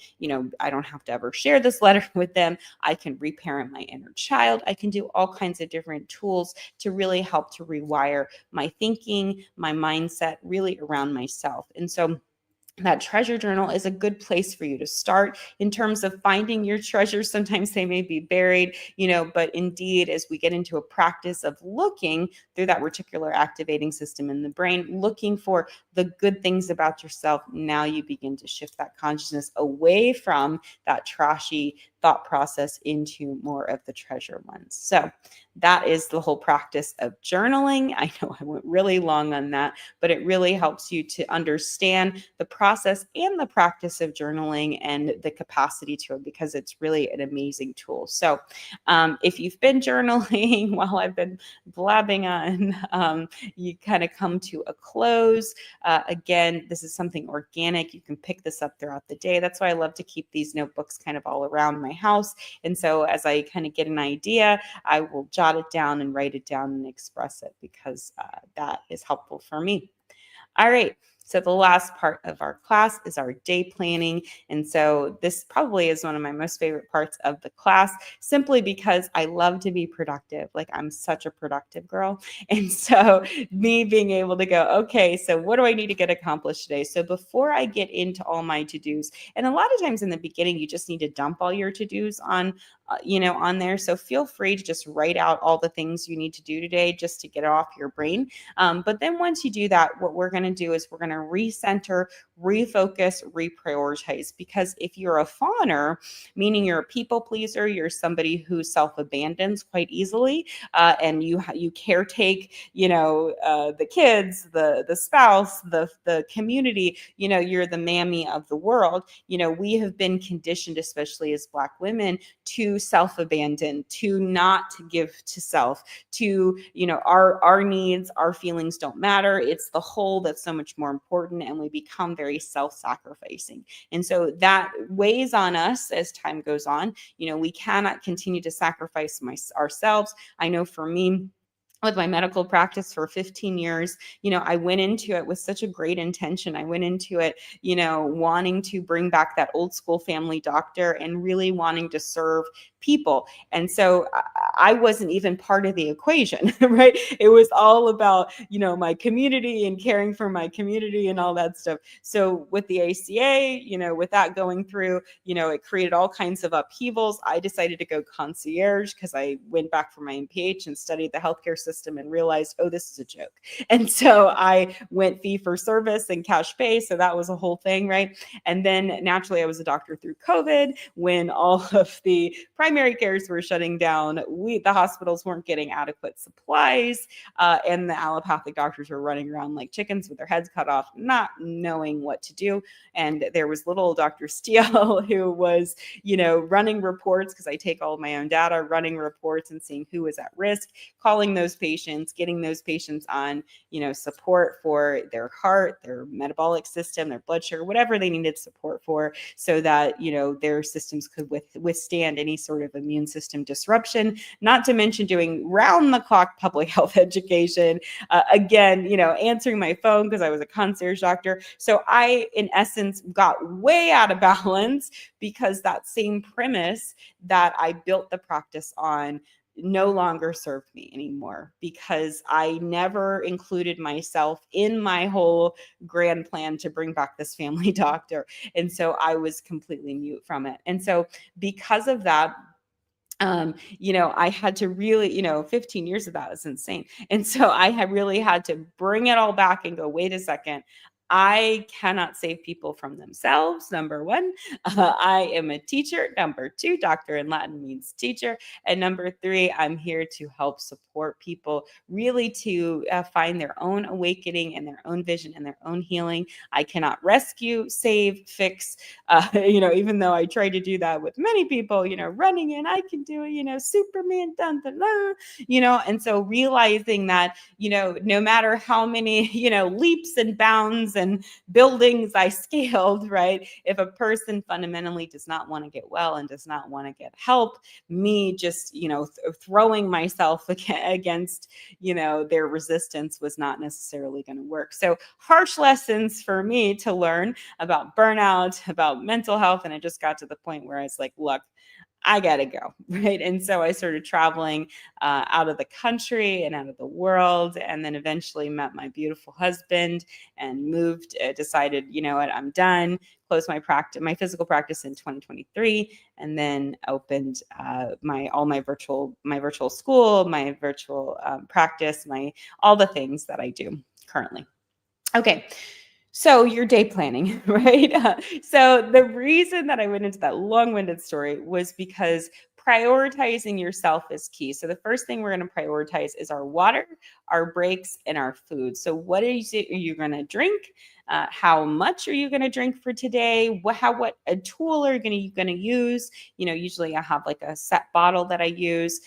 I don't have to ever share this letter with them. I can reparent my inner child. I can do all kinds of different tools to really help to rewire my thinking, my mindset, really around myself. And so that treasure journal is a good place for you to start in terms of finding your treasures. Sometimes they may be buried, but indeed, as we get into a practice of looking through that reticular activating system in the brain, looking for the good things about yourself, now you begin to shift that consciousness away from that trashy thought process into more of the treasure ones. So that is the whole practice of journaling. I know I went really long on that, but it really helps you to understand the process and the practice of journaling and the capacity to it, because it's really an amazing tool. So if you've been journaling while I've been blabbing on, you kind of come to a close. Again, this is something organic. You can pick this up throughout the day. That's why I love to keep these notebooks kind of all around my house. And so as I kind of get an idea, I will jot it down and write it down and express it, because that is helpful for me. All right. So the last part of our class is our day planning. And so this probably is one of my most favorite parts of the class, simply because I love to be productive. Like, I'm such a productive girl. And so me being able to go, okay, so what do I need to get accomplished today? So before I get into all my to-dos, and a lot of times in the beginning, you just need to dump all your to-dos on on there. So feel free to just write out all the things you need to do today just to get it off your brain. But then once you do that, what we're going to do is we're going to recenter, refocus, reprioritize. Because if you're a fawner, meaning you're a people pleaser, you're somebody who self-abandons quite easily, and you caretake, the kids, the spouse, the community, you're the mammy of the world. We have been conditioned, especially as Black women, to self-abandon, to not give to self, to, our needs, our feelings don't matter. It's the whole that's so much more important, and we become very self-sacrificing. And so that weighs on us as time goes on. We cannot continue to sacrifice ourselves. I know for me, with my medical practice for 15 years, I went into it with such a great intention. I went into it, wanting to bring back that old school family doctor and really wanting to serve people. And so I wasn't even part of the equation, right? It was all about, my community and caring for my community and all that stuff. So with the ACA, with that going through, it created all kinds of upheavals. I decided to go concierge because I went back for my MPH and studied the healthcare system and realized, oh, this is a joke. And so I went fee for service and cash pay. So that was a whole thing, right? And then naturally I was a doctor through COVID when all of the primary cares were shutting down. The hospitals weren't getting adequate supplies, and the allopathic doctors were running around like chickens with their heads cut off, not knowing what to do. And there was little Dr. Steele who was, running reports, because I take all of my own data, running reports and seeing who was at risk, calling those patients, getting those patients on, support for their heart, their metabolic system, their blood sugar, whatever they needed support for, so that, their systems could withstand any sort of immune system disruption, not to mention doing round the clock public health education. Again, answering my phone because I was a concierge doctor. So I, in essence, got way out of balance because that same premise that I built the practice on no longer served me anymore, because I never included myself in my whole grand plan to bring back this family doctor. And so I was completely mute from it. And so because of that, I had to really, 15 years of that is insane. And so I had really had to bring it all back and go, wait a second. I cannot save people from themselves. Number one, I am a teacher. Number two, doctor in Latin means teacher. And number three, I'm here to help support people really to find their own awakening and their own vision and their own healing. I cannot rescue, save, fix, even though I try to do that with many people, running in, I can do it, Superman, dun, dun, dun, and so realizing that, no matter how many, leaps and bounds and buildings I scaled, right? If a person fundamentally does not want to get well and does not want to get help, me just, throwing myself against, their resistance was not necessarily going to work. So harsh lessons for me to learn about burnout, about mental health. And it just got to the point where I was like, look, I got to go, right? And so I started traveling out of the country and out of the world, and then eventually met my beautiful husband and moved, decided, you know what, I'm done, closed my physical practice in 2023, and then opened my virtual school, my virtual practice, all the things that I do currently. Okay. So your day planning, right? So the reason that I went into that long-winded story was because prioritizing yourself is key. So the first thing we're going to prioritize is our water, our breaks, and our food. So what is it are you going to drink? How much are you going to drink for today? What a tool are you going to use? Usually I have like a set bottle that I use.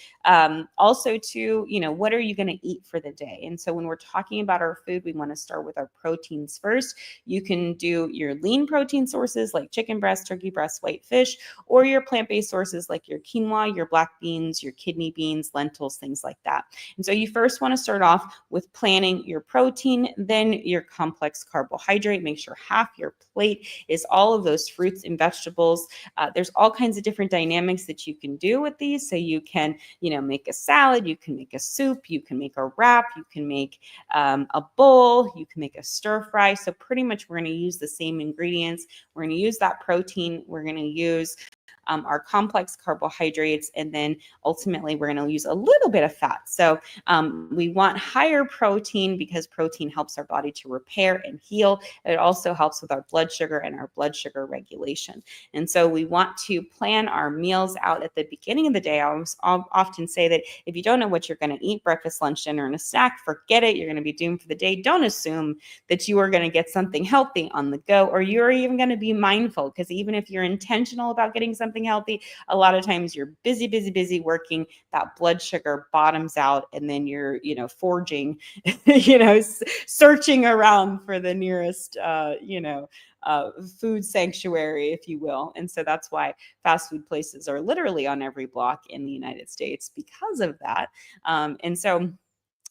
Also, too, what are you going to eat for the day? And so when we're talking about our food, we want to start with our proteins first. You can do your lean protein sources like chicken breast, turkey breast, white fish, or your plant-based sources like your quinoa, your black beans, your kidney beans, lentils, things like that. And so you first want to start off with planning your protein, then your complex carbohydrate. Make sure half your plate is all of those fruits and vegetables. There's all kinds of different dynamics that you can do with these. So you can, make a salad, you can make a soup, you can make a wrap, you can make a bowl, you can make a stir fry. So pretty much we're going to use the same ingredients. We're going to use that protein. We're going to use our complex carbohydrates, and then ultimately we're going to use a little bit of fat. So we want higher protein because protein helps our body to repair and heal. It also helps with our blood sugar and our blood sugar regulation. And so we want to plan our meals out at the beginning of the day. I often say that if you don't know what you're going to eat, breakfast, lunch, dinner, and a snack, forget it. You're going to be doomed for the day. Don't assume that you are going to get something healthy on the go, or you're even going to be mindful, because even if you're intentional about getting something healthy, a lot of times you're busy working, that blood sugar bottoms out, and then you're, forging, searching around for the nearest, food sanctuary, if you will. And so that's why fast food places are literally on every block in the United States because of that. And so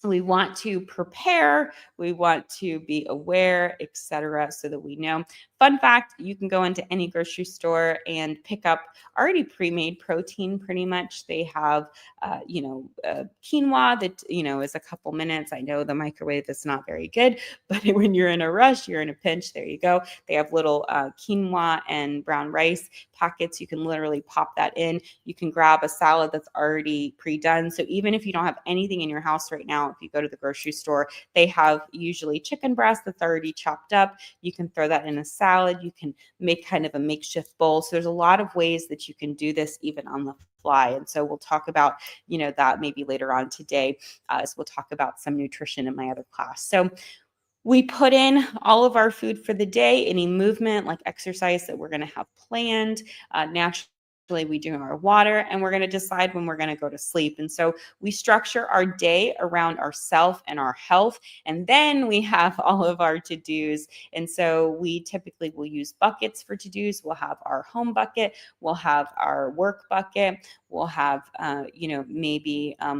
we want to prepare, we want to be aware, etc., so that we know. Fun fact, you can go into any grocery store and pick up already pre-made protein. Pretty much they have quinoa that is a couple minutes. I know the microwave is not very good, but when you're in a rush, you're in a pinch, there you go. They have little quinoa and brown rice packets. You can literally pop that in. You can grab a salad that's already pre-done. So even if you don't have anything in your house right now, if you go to the grocery store, they have usually chicken breast that's already chopped up. You can throw that in a salad. You can make kind of a makeshift bowl. So there's a lot of ways that you can do this even on the fly. And so we'll talk about, that maybe later on today, as we'll talk about some nutrition in my other class. So we put in all of our food for the day, any movement like exercise that we're going to have planned. Naturally, we do our water, and we're going to decide when we're going to go to sleep. And so we structure our day around ourself and our health, and then we have all of our to-dos. And so we typically will use buckets for to-dos. We'll have our home bucket, we'll have our work bucket, we'll have maybe a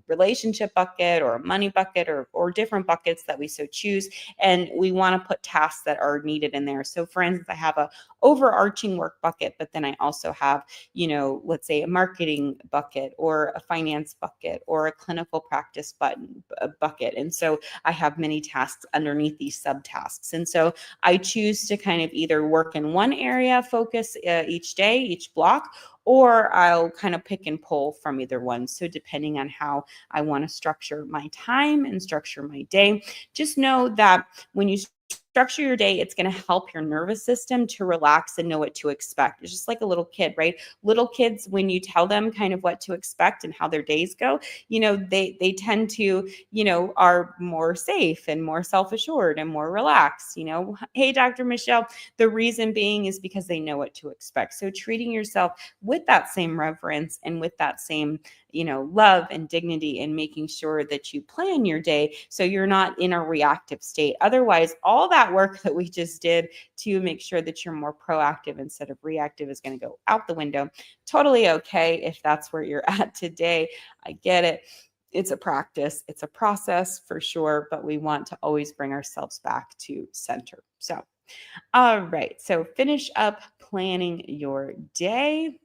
relationship bucket or a money bucket, or different buckets that we so choose. And we want to put tasks that are needed in there. So for instance, I have a overarching work bucket, but then I also have, let's say a marketing bucket, or a finance bucket, or a clinical practice bucket. And so I have many tasks underneath these subtasks. And so I choose to kind of either work in one area, focus each day, each block, or I'll kind of pick and pull from either one. So depending on how I want to structure my time and structure my day, just know that when you structure your day, it's going to help your nervous system to relax and know what to expect. It's just like a little kid, right? Little kids, when you tell them kind of what to expect and how their days go, they tend to, are more safe and more self-assured and more relaxed. Hey, Dr. Michelle, the reason being is because they know what to expect. So treating yourself with that same reverence and with that same, love and dignity, and making sure that you plan your day so you're not in a reactive state. Otherwise, all that work that we just did to make sure that you're more proactive instead of reactive is going to go out the window. Totally okay if that's where you're at today. I get it. It's a practice, it's a process for sure, but we want to always bring ourselves back to center. So, all right. So finish up planning your day.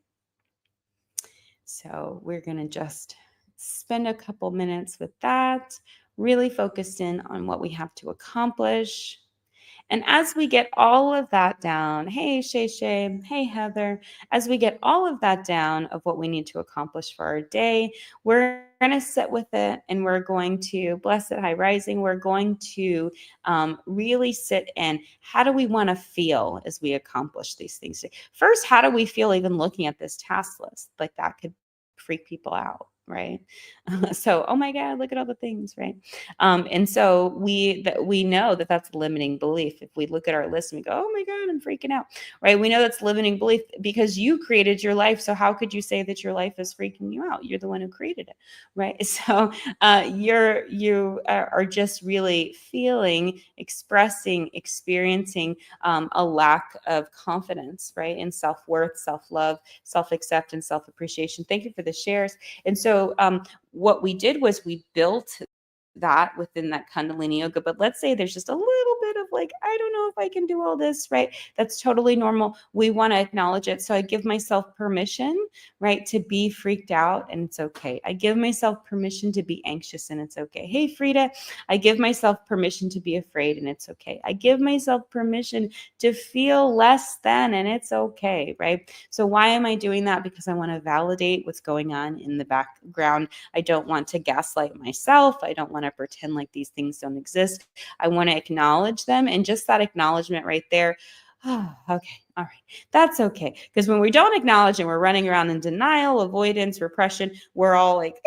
So we're going to just spend a couple minutes with that, really focused in on what we have to accomplish. And as we get all of that down, hey, Shay Shay, hey, Heather, as we get all of that down of what we need to accomplish for our day, we're going to sit with it, and we're going to, blessed high rising, we're going to really sit in how do we want to feel as we accomplish these things. First, how do we feel even looking at this task list? Like that could freak people out, right? So, oh my God, look at all the things, right? And so we know that that's a limiting belief. If we look at our list and we go, oh my God, I'm freaking out, right? We know that's limiting belief because you created your life. So how could you say that your life is freaking you out? You're the one who created it, right? So you are just really feeling, expressing, experiencing a lack of confidence, right? In self-worth, self-love, self-acceptance, self-appreciation. Thank you for the shares. And so what we did was we built that within that Kundalini yoga. But let's say there's just a little bit of like, I don't know if I can do all this, right? That's totally normal. We want to acknowledge it. So I give myself permission, right, to be freaked out, and it's okay. I give myself permission to be anxious, and it's okay. Hey, Frida, I give myself permission to be afraid, and it's okay. I give myself permission to feel less than, and it's okay, right? So why am I doing that? Because I want to validate what's going on in the background. I don't want to gaslight myself. I don't want to pretend like these things don't exist. I want to acknowledge them. And just that acknowledgement right there, oh, okay, all right, that's okay. Because when we don't acknowledge and we're running around in denial, avoidance, repression, we're all like,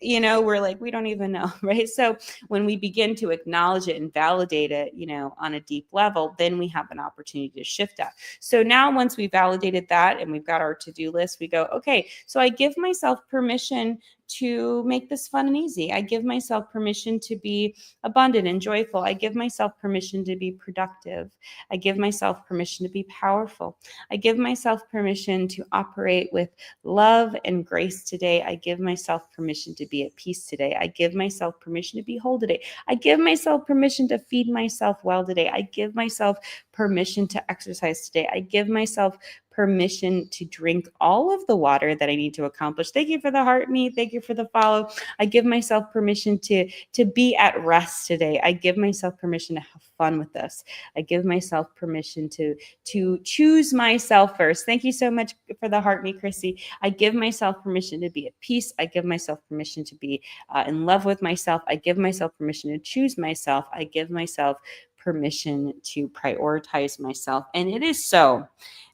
we're like, we don't even know, right? So when we begin to acknowledge it and validate it, on a deep level, then we have an opportunity to shift that. So now once we validated that and we've got our to-do list, we go, okay, so I give myself permission to make this fun and easy. I give myself permission to be abundant and joyful. I give myself permission to be productive. I give myself permission to be powerful. I give myself permission to operate with love and grace today. I give myself permission to be at peace today. I give myself permission to be whole today. I give myself permission to feed myself well today. I give myself permission to exercise today. I give myself permission to drink all of the water that I need to accomplish. Thank you for the heart me. Thank you for the follow. I give myself permission to be at rest today. I give myself permission to have fun with this. I give myself permission to choose myself first. Thank you so much for the heart me, Chrissy. I give myself permission to be at peace. I give myself permission to be in love with myself. I give myself permission to choose myself. I give myself permission to prioritize myself. And it is so.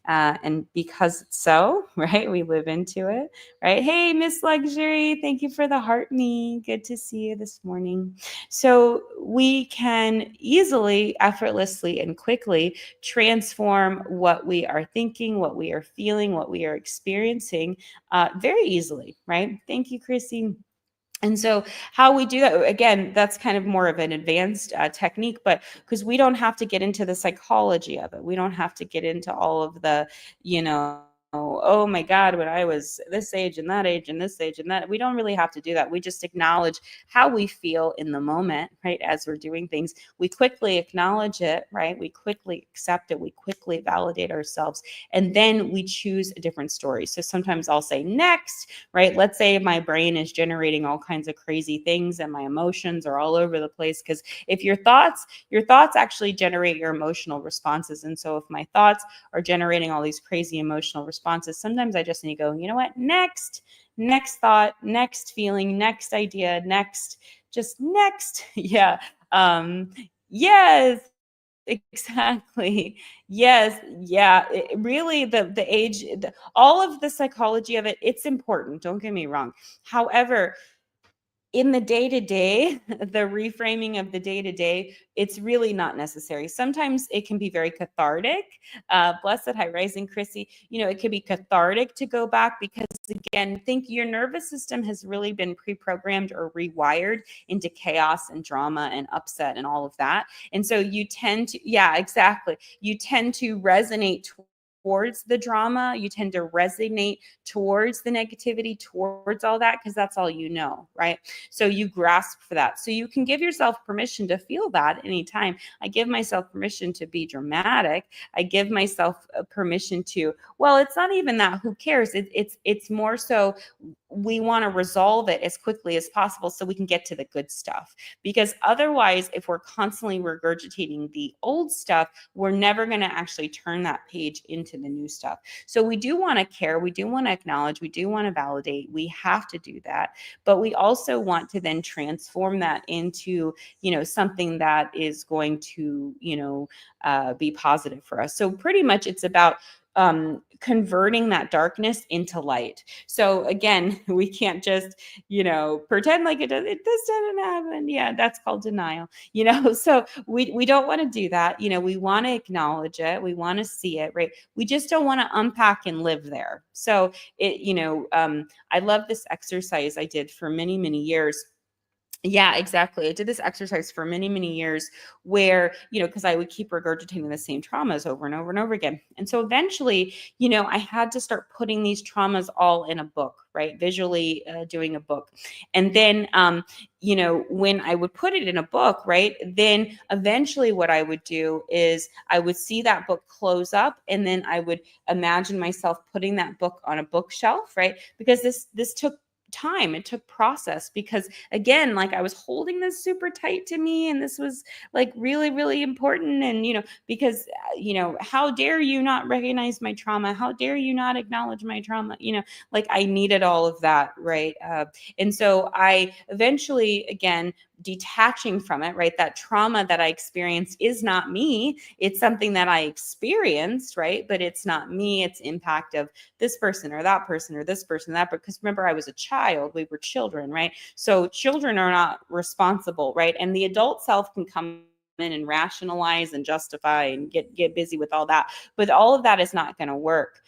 And because it's so, right, we live into it, right? Hey, Miss Luxury, thank you for the heart me. Good to see you this morning. So we can easily, effortlessly, and quickly transform what we are thinking, what we are feeling, what we are experiencing very easily, right? Thank you, Chrissy. And so how we do that, again, that's kind of more of an advanced technique, but because we don't have to get into the psychology of it. We don't have to get into all of the, oh my God, when I was this age and that age and this age and that, we don't really have to do that. We just acknowledge how we feel in the moment, right? As we're doing things, we quickly acknowledge it, right? We quickly accept it. We quickly validate ourselves. And then we choose a different story. So sometimes I'll say next, right? Let's say my brain is generating all kinds of crazy things and my emotions are all over the place. Because if your thoughts actually generate your emotional responses. And so if my thoughts are generating all these crazy emotional responses, sometimes I just need to go, you know what? Next thought, next feeling, next idea, just next. Yeah. Yes. Exactly. Yes. Yeah. Really, the age, all of the psychology of it, it's important. Don't get me wrong. However, in the day-to-day, the reframing of the day-to-day, it's really not necessary. Sometimes it can be very cathartic. Blessed high rising, Chrissy, it can be cathartic to go back because, again, think your nervous system has really been pre-programmed or rewired into chaos and drama and upset and all of that. And so you tend to, yeah, exactly. You tend to resonate towards the drama. You tend to resonate towards the negativity, towards all that, because that's all you know, right? So you grasp for that. So you can give yourself permission to feel that anytime. I give myself permission to be dramatic. I give myself permission to, well, it's not even that, who cares? It's more so we want to resolve it as quickly as possible so we can get to the good stuff. Because otherwise, if we're constantly regurgitating the old stuff, we're never going to actually turn that page into the new stuff. So we do want to care, we do want to acknowledge, we do want to validate, we have to do that. But we also want to then transform that into, something that is going to, be positive for us. So pretty much it's about converting that darkness into light. So again, we can't just, pretend like it doesn't happen. Yeah, that's called denial, so we don't want to do that. We want to acknowledge it. We want to see it, right? We just don't want to unpack and live there. So I love this exercise I did for many, many years. Yeah, exactly. I did this exercise for many, many years where, because I would keep regurgitating the same traumas over and over and over again. And so eventually, I had to start putting these traumas all in a book, right? Visually doing a book. And then, when I would put it in a book, right, then eventually what I would do is I would see that book close up, and then I would imagine myself putting that book on a bookshelf, right? Because this took time. It took process, because again, like, I was holding this super tight to me, and this was like really, really important. And, because, how dare you not recognize my trauma? How dare you not acknowledge my trauma? Like, I needed all of that. Right. And so I eventually, again, detaching from it, right? That trauma that I experienced is not me. It's something that I experienced, right? But it's not me. It's impact of this person or that person or this person, that, because remember, I was a child, we were children, right? So children are not responsible, right? And the adult self can come in and rationalize and justify and get busy with all that, but all of that is not going to work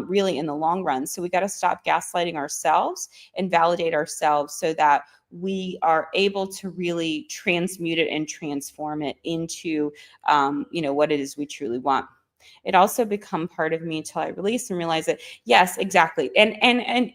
really in the long run. So we got to stop gaslighting ourselves and validate ourselves so that we are able to really transmute it and transform it into what it is we truly want. It also become part of me until I release and realize that, yes, exactly. And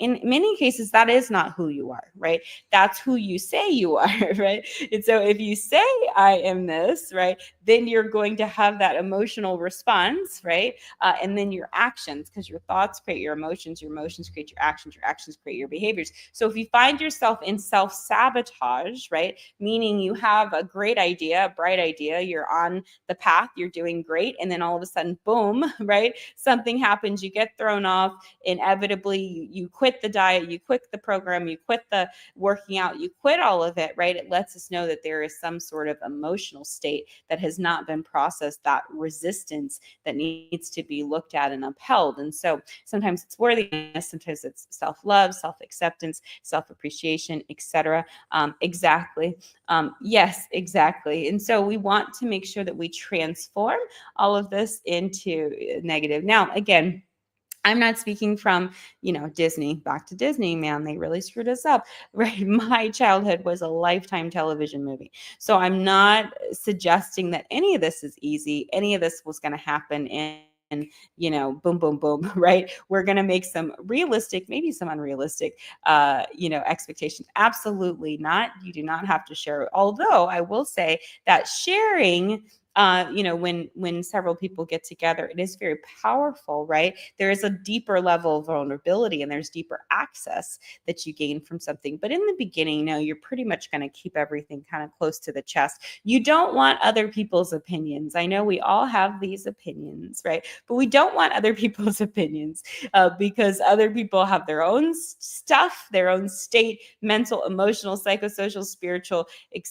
in many cases, that is not who you are, right? That's who you say you are, right? And so if you say I am this, right, then you're going to have that emotional response, right? And then your actions, because your thoughts create your emotions create your actions create your behaviors. So if you find yourself in self-sabotage, right, meaning you have a great idea, a bright idea, you're on the path, you're doing great, and then all of a sudden, boom, right? Something happens, you get thrown off. Inevitably, you quit the diet, you quit the program, you quit the working out, you quit all of it, right? It lets us know that there is some sort of emotional state that has not been processed, that resistance that needs to be looked at and upheld. And so sometimes it's worthiness, sometimes it's self-love, self-acceptance, self-appreciation, etc. Exactly. Yes, exactly. And so we want to make sure that we transform all of this into negative. Now, again, I'm not speaking from, Disney, back to Disney, man, they really screwed us up, right? My childhood was a Lifetime television movie. So I'm not suggesting that any of this is easy. Any of this was going to happen in, boom, boom, boom, right? We're going to make some realistic, maybe some unrealistic, expectations. Absolutely not. You do not have to share it. Although I will say that sharing, when several people get together, it is very powerful, right? There is a deeper level of vulnerability, and there's deeper access that you gain from something. But in the beginning, no, you're pretty much going to keep everything kind of close to the chest. You don't want other people's opinions. I know we all have these opinions, right? But we don't want other people's opinions because other people have their own stuff, their own state, mental, emotional, psychosocial, spiritual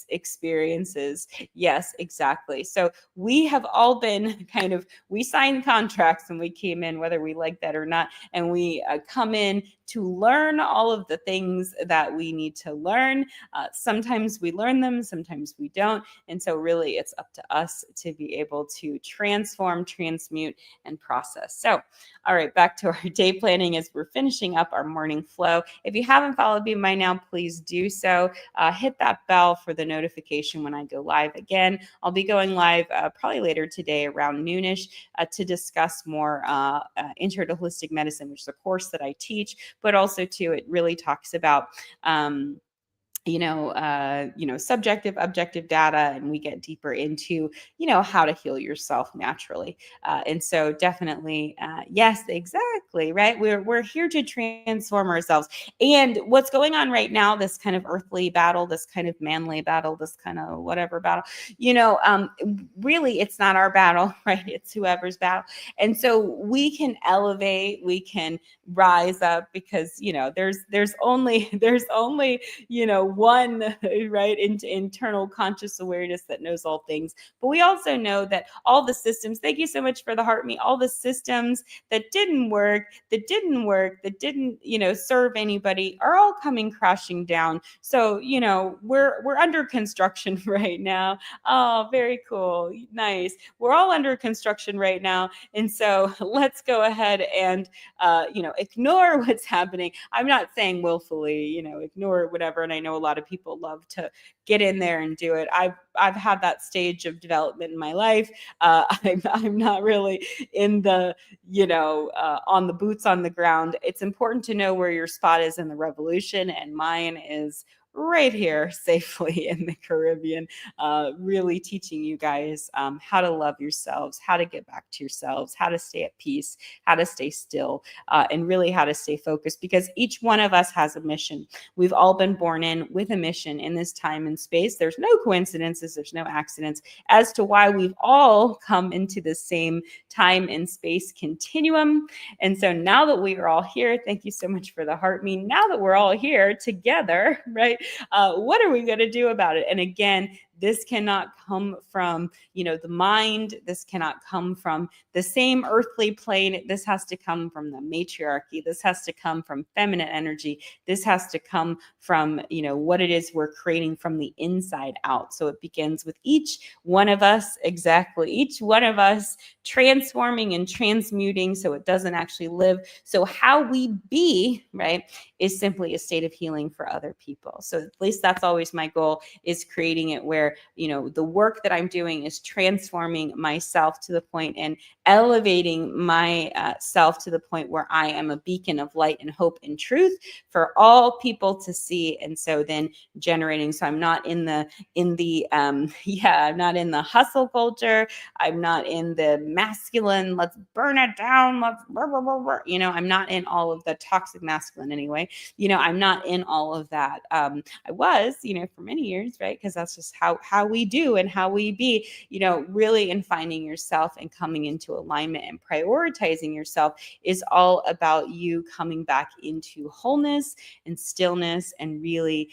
experiences. Yes, exactly. So we have all been we signed contracts when we came in, whether we like that or not. And we come in to learn all of the things that we need to learn. Sometimes we learn them, sometimes we don't. And so really it's up to us to be able to transform, transmute, and process. So, all right, back to our day planning as we're finishing up our morning flow. If you haven't followed me by now, please do so. Hit that bell for the notification when I go live again. I'll be going live probably later today around noonish to discuss more Intro to Holistic Medicine, which is a course that I teach, but also too, it really talks about subjective, objective data, and we get deeper into, how to heal yourself naturally. And so definitely, yes, exactly, right? We're here to transform ourselves. And what's going on right now, this kind of earthly battle, this kind of manly battle, this kind of whatever battle, really it's not our battle, right? It's whoever's battle. And so we can elevate, we can rise up because, there's only one, right, internal conscious awareness that knows all things. But we also know that all the systems, thank you so much for the heart me, all the systems that didn't work, that didn't, serve anybody are all coming crashing down. So, we're under construction right now. Oh, very cool. Nice. We're all under construction right now. And so let's go ahead and, ignore what's happening. I'm not saying willfully, ignore whatever. And I know a lot of people love to get in there and do it. I've had that stage of development in my life. I'm not really in the, on the boots on the ground. It's important to know where your spot is in the revolution. And mine is right here safely in the Caribbean, really teaching you guys how to love yourselves, how to get back to yourselves, how to stay at peace, how to stay still, and really how to stay focused, because each one of us has a mission. We've all been born in with a mission in this time and space. There's no coincidences, there's no accidents as to why we've all come into the same time and space continuum. And so now that we are all here, thank you so much for the heart me. Now that we're all here together, right? What are we going to do about it? And again, this cannot come from, the mind. This cannot come from the same earthly plane. This has to come from the matriarchy. This has to come from feminine energy. This has to come from, what it is we're creating from the inside out. So it begins with each one of us, exactly, each one of us transforming and transmuting so it doesn't actually live. So how we be, right, is simply a state of healing for other people. So at least that's always my goal, is creating it where, the work that I'm doing is transforming myself to the point and elevating my self to the point where I am a beacon of light and hope and truth for all people to see. And so then generating, so I'm not in the I'm not in the hustle culture. I'm not in the masculine, let's burn it down, let's blah, blah, blah, blah. I'm not in all of the toxic masculine anyway. I'm not in all of that. I was, for many years, right? Because that's just how we do and how we be, really in finding yourself and coming into alignment and prioritizing yourself is all about you coming back into wholeness and stillness and really,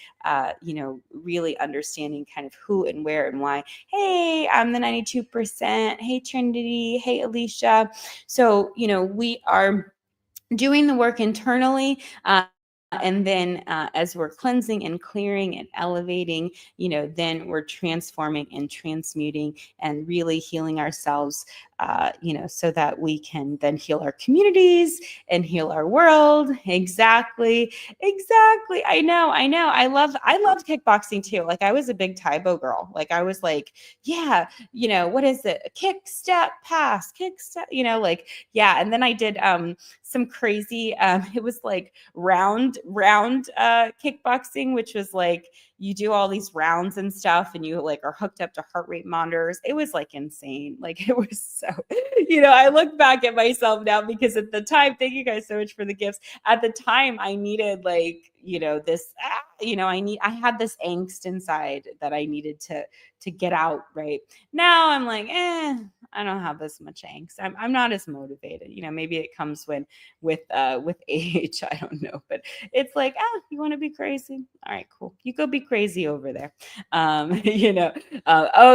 really understanding kind of who and where and why. Hey, I'm the 92%. Hey, Trinity. Hey, Alicia. So, we are doing the work internally. And then as we're cleansing and clearing and elevating, then we're transforming and transmuting and really healing ourselves, so that we can then heal our communities and heal our world. Exactly. I know. I loved kickboxing too. Like I was a big Taibo girl. Like I was like, yeah, what is it? A kick, step, pass, kick, step, yeah. And then I did some crazy, it was like round kickboxing, which was like you do all these rounds and stuff and you like are hooked up to heart rate monitors. It was like insane. Like it was so, I look back at myself now because at the time, thank you guys so much for the gifts. At the time I needed like, this, I had this angst inside that I needed to get out. Right now I'm like, I don't have as much angst. I'm not as motivated. Maybe it comes with age. I don't know, but it's like, you want to be crazy? All right, cool. You go be crazy over there. Oh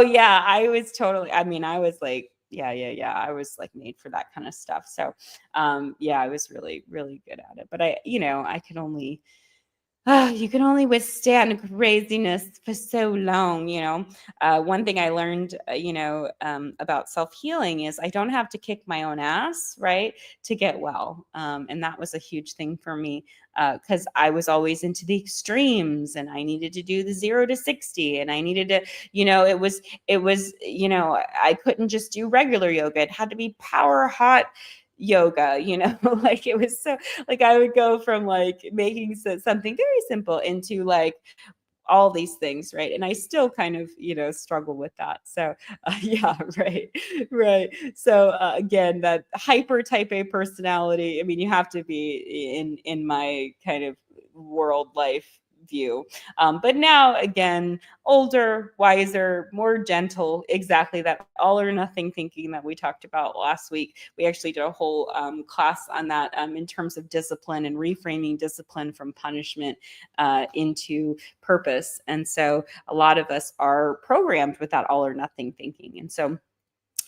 yeah, I was totally. I was like Yeah. I was like made for that kind of stuff. So, yeah, I was really, really good at it. But I could only you can only withstand craziness for so long. One thing I learned, about self-healing is I don't have to kick my own ass, right, to get well. And that was a huge thing for me because I was always into the extremes and I needed to do the 0 to 60 and I needed to, I couldn't just do regular yoga. It had to be power hot yoga, like it was so like I would go from like making something very simple into like all these things, right? And I still kind of, struggle with that. So, yeah, right. So again, that hyper type A personality. I mean, you have to be in my kind of world life view. But now, again, older, wiser, more gentle. Exactly that all or nothing thinking that we talked about last week. We actually did a whole class on that in terms of discipline and reframing discipline from punishment into purpose. And so a lot of us are programmed with that all or nothing thinking. And so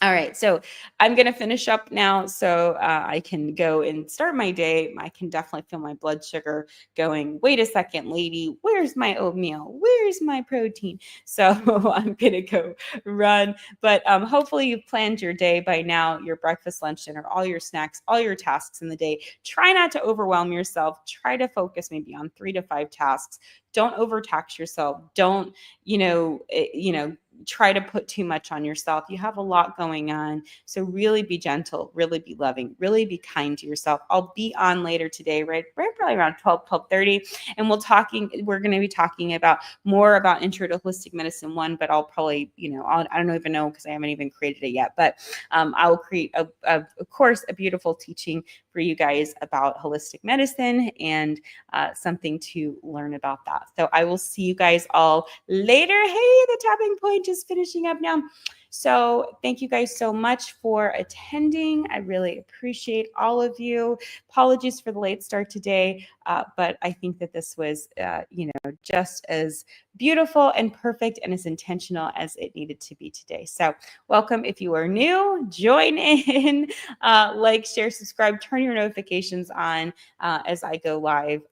all right, so I'm going to finish up now so I can go and start my day. I can definitely feel my blood sugar going, wait a second, lady, where's my oatmeal? Where's my protein? So I'm going to go run. But hopefully you've planned your day by now, your breakfast, lunch, dinner, all your snacks, all your tasks in the day. Try not to overwhelm yourself. Try to focus maybe on 3 to 5 tasks. Don't overtax yourself. Don't, try to put too much on yourself. You have a lot going on. So really be gentle, really be loving, really be kind to yourself. I'll be on later today, right probably around 12:30. And we're going to be talking about more about intro to holistic medicine 1, but I'll probably, I don't even know because I haven't even created it yet, but I will create of course, a beautiful teaching for you guys about holistic medicine and something to learn about that. So I will see you guys all later. Hey, the tapping point is finishing up now. So thank you guys so much for attending. I really appreciate all of you. Apologies for the late start today, but I think that this was, just as beautiful and perfect and as intentional as it needed to be today. So welcome. If you are new, join in, like, share, subscribe, turn your notifications on as I go live.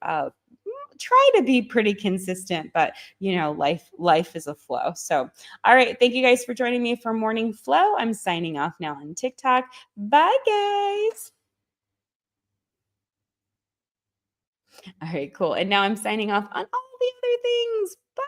Try to be pretty consistent, but life is a flow. So, all right. Thank you guys for joining me for Morning Flow. I'm signing off now on TikTok. Bye, guys. All right, cool. And now I'm signing off on all the other things. Bye.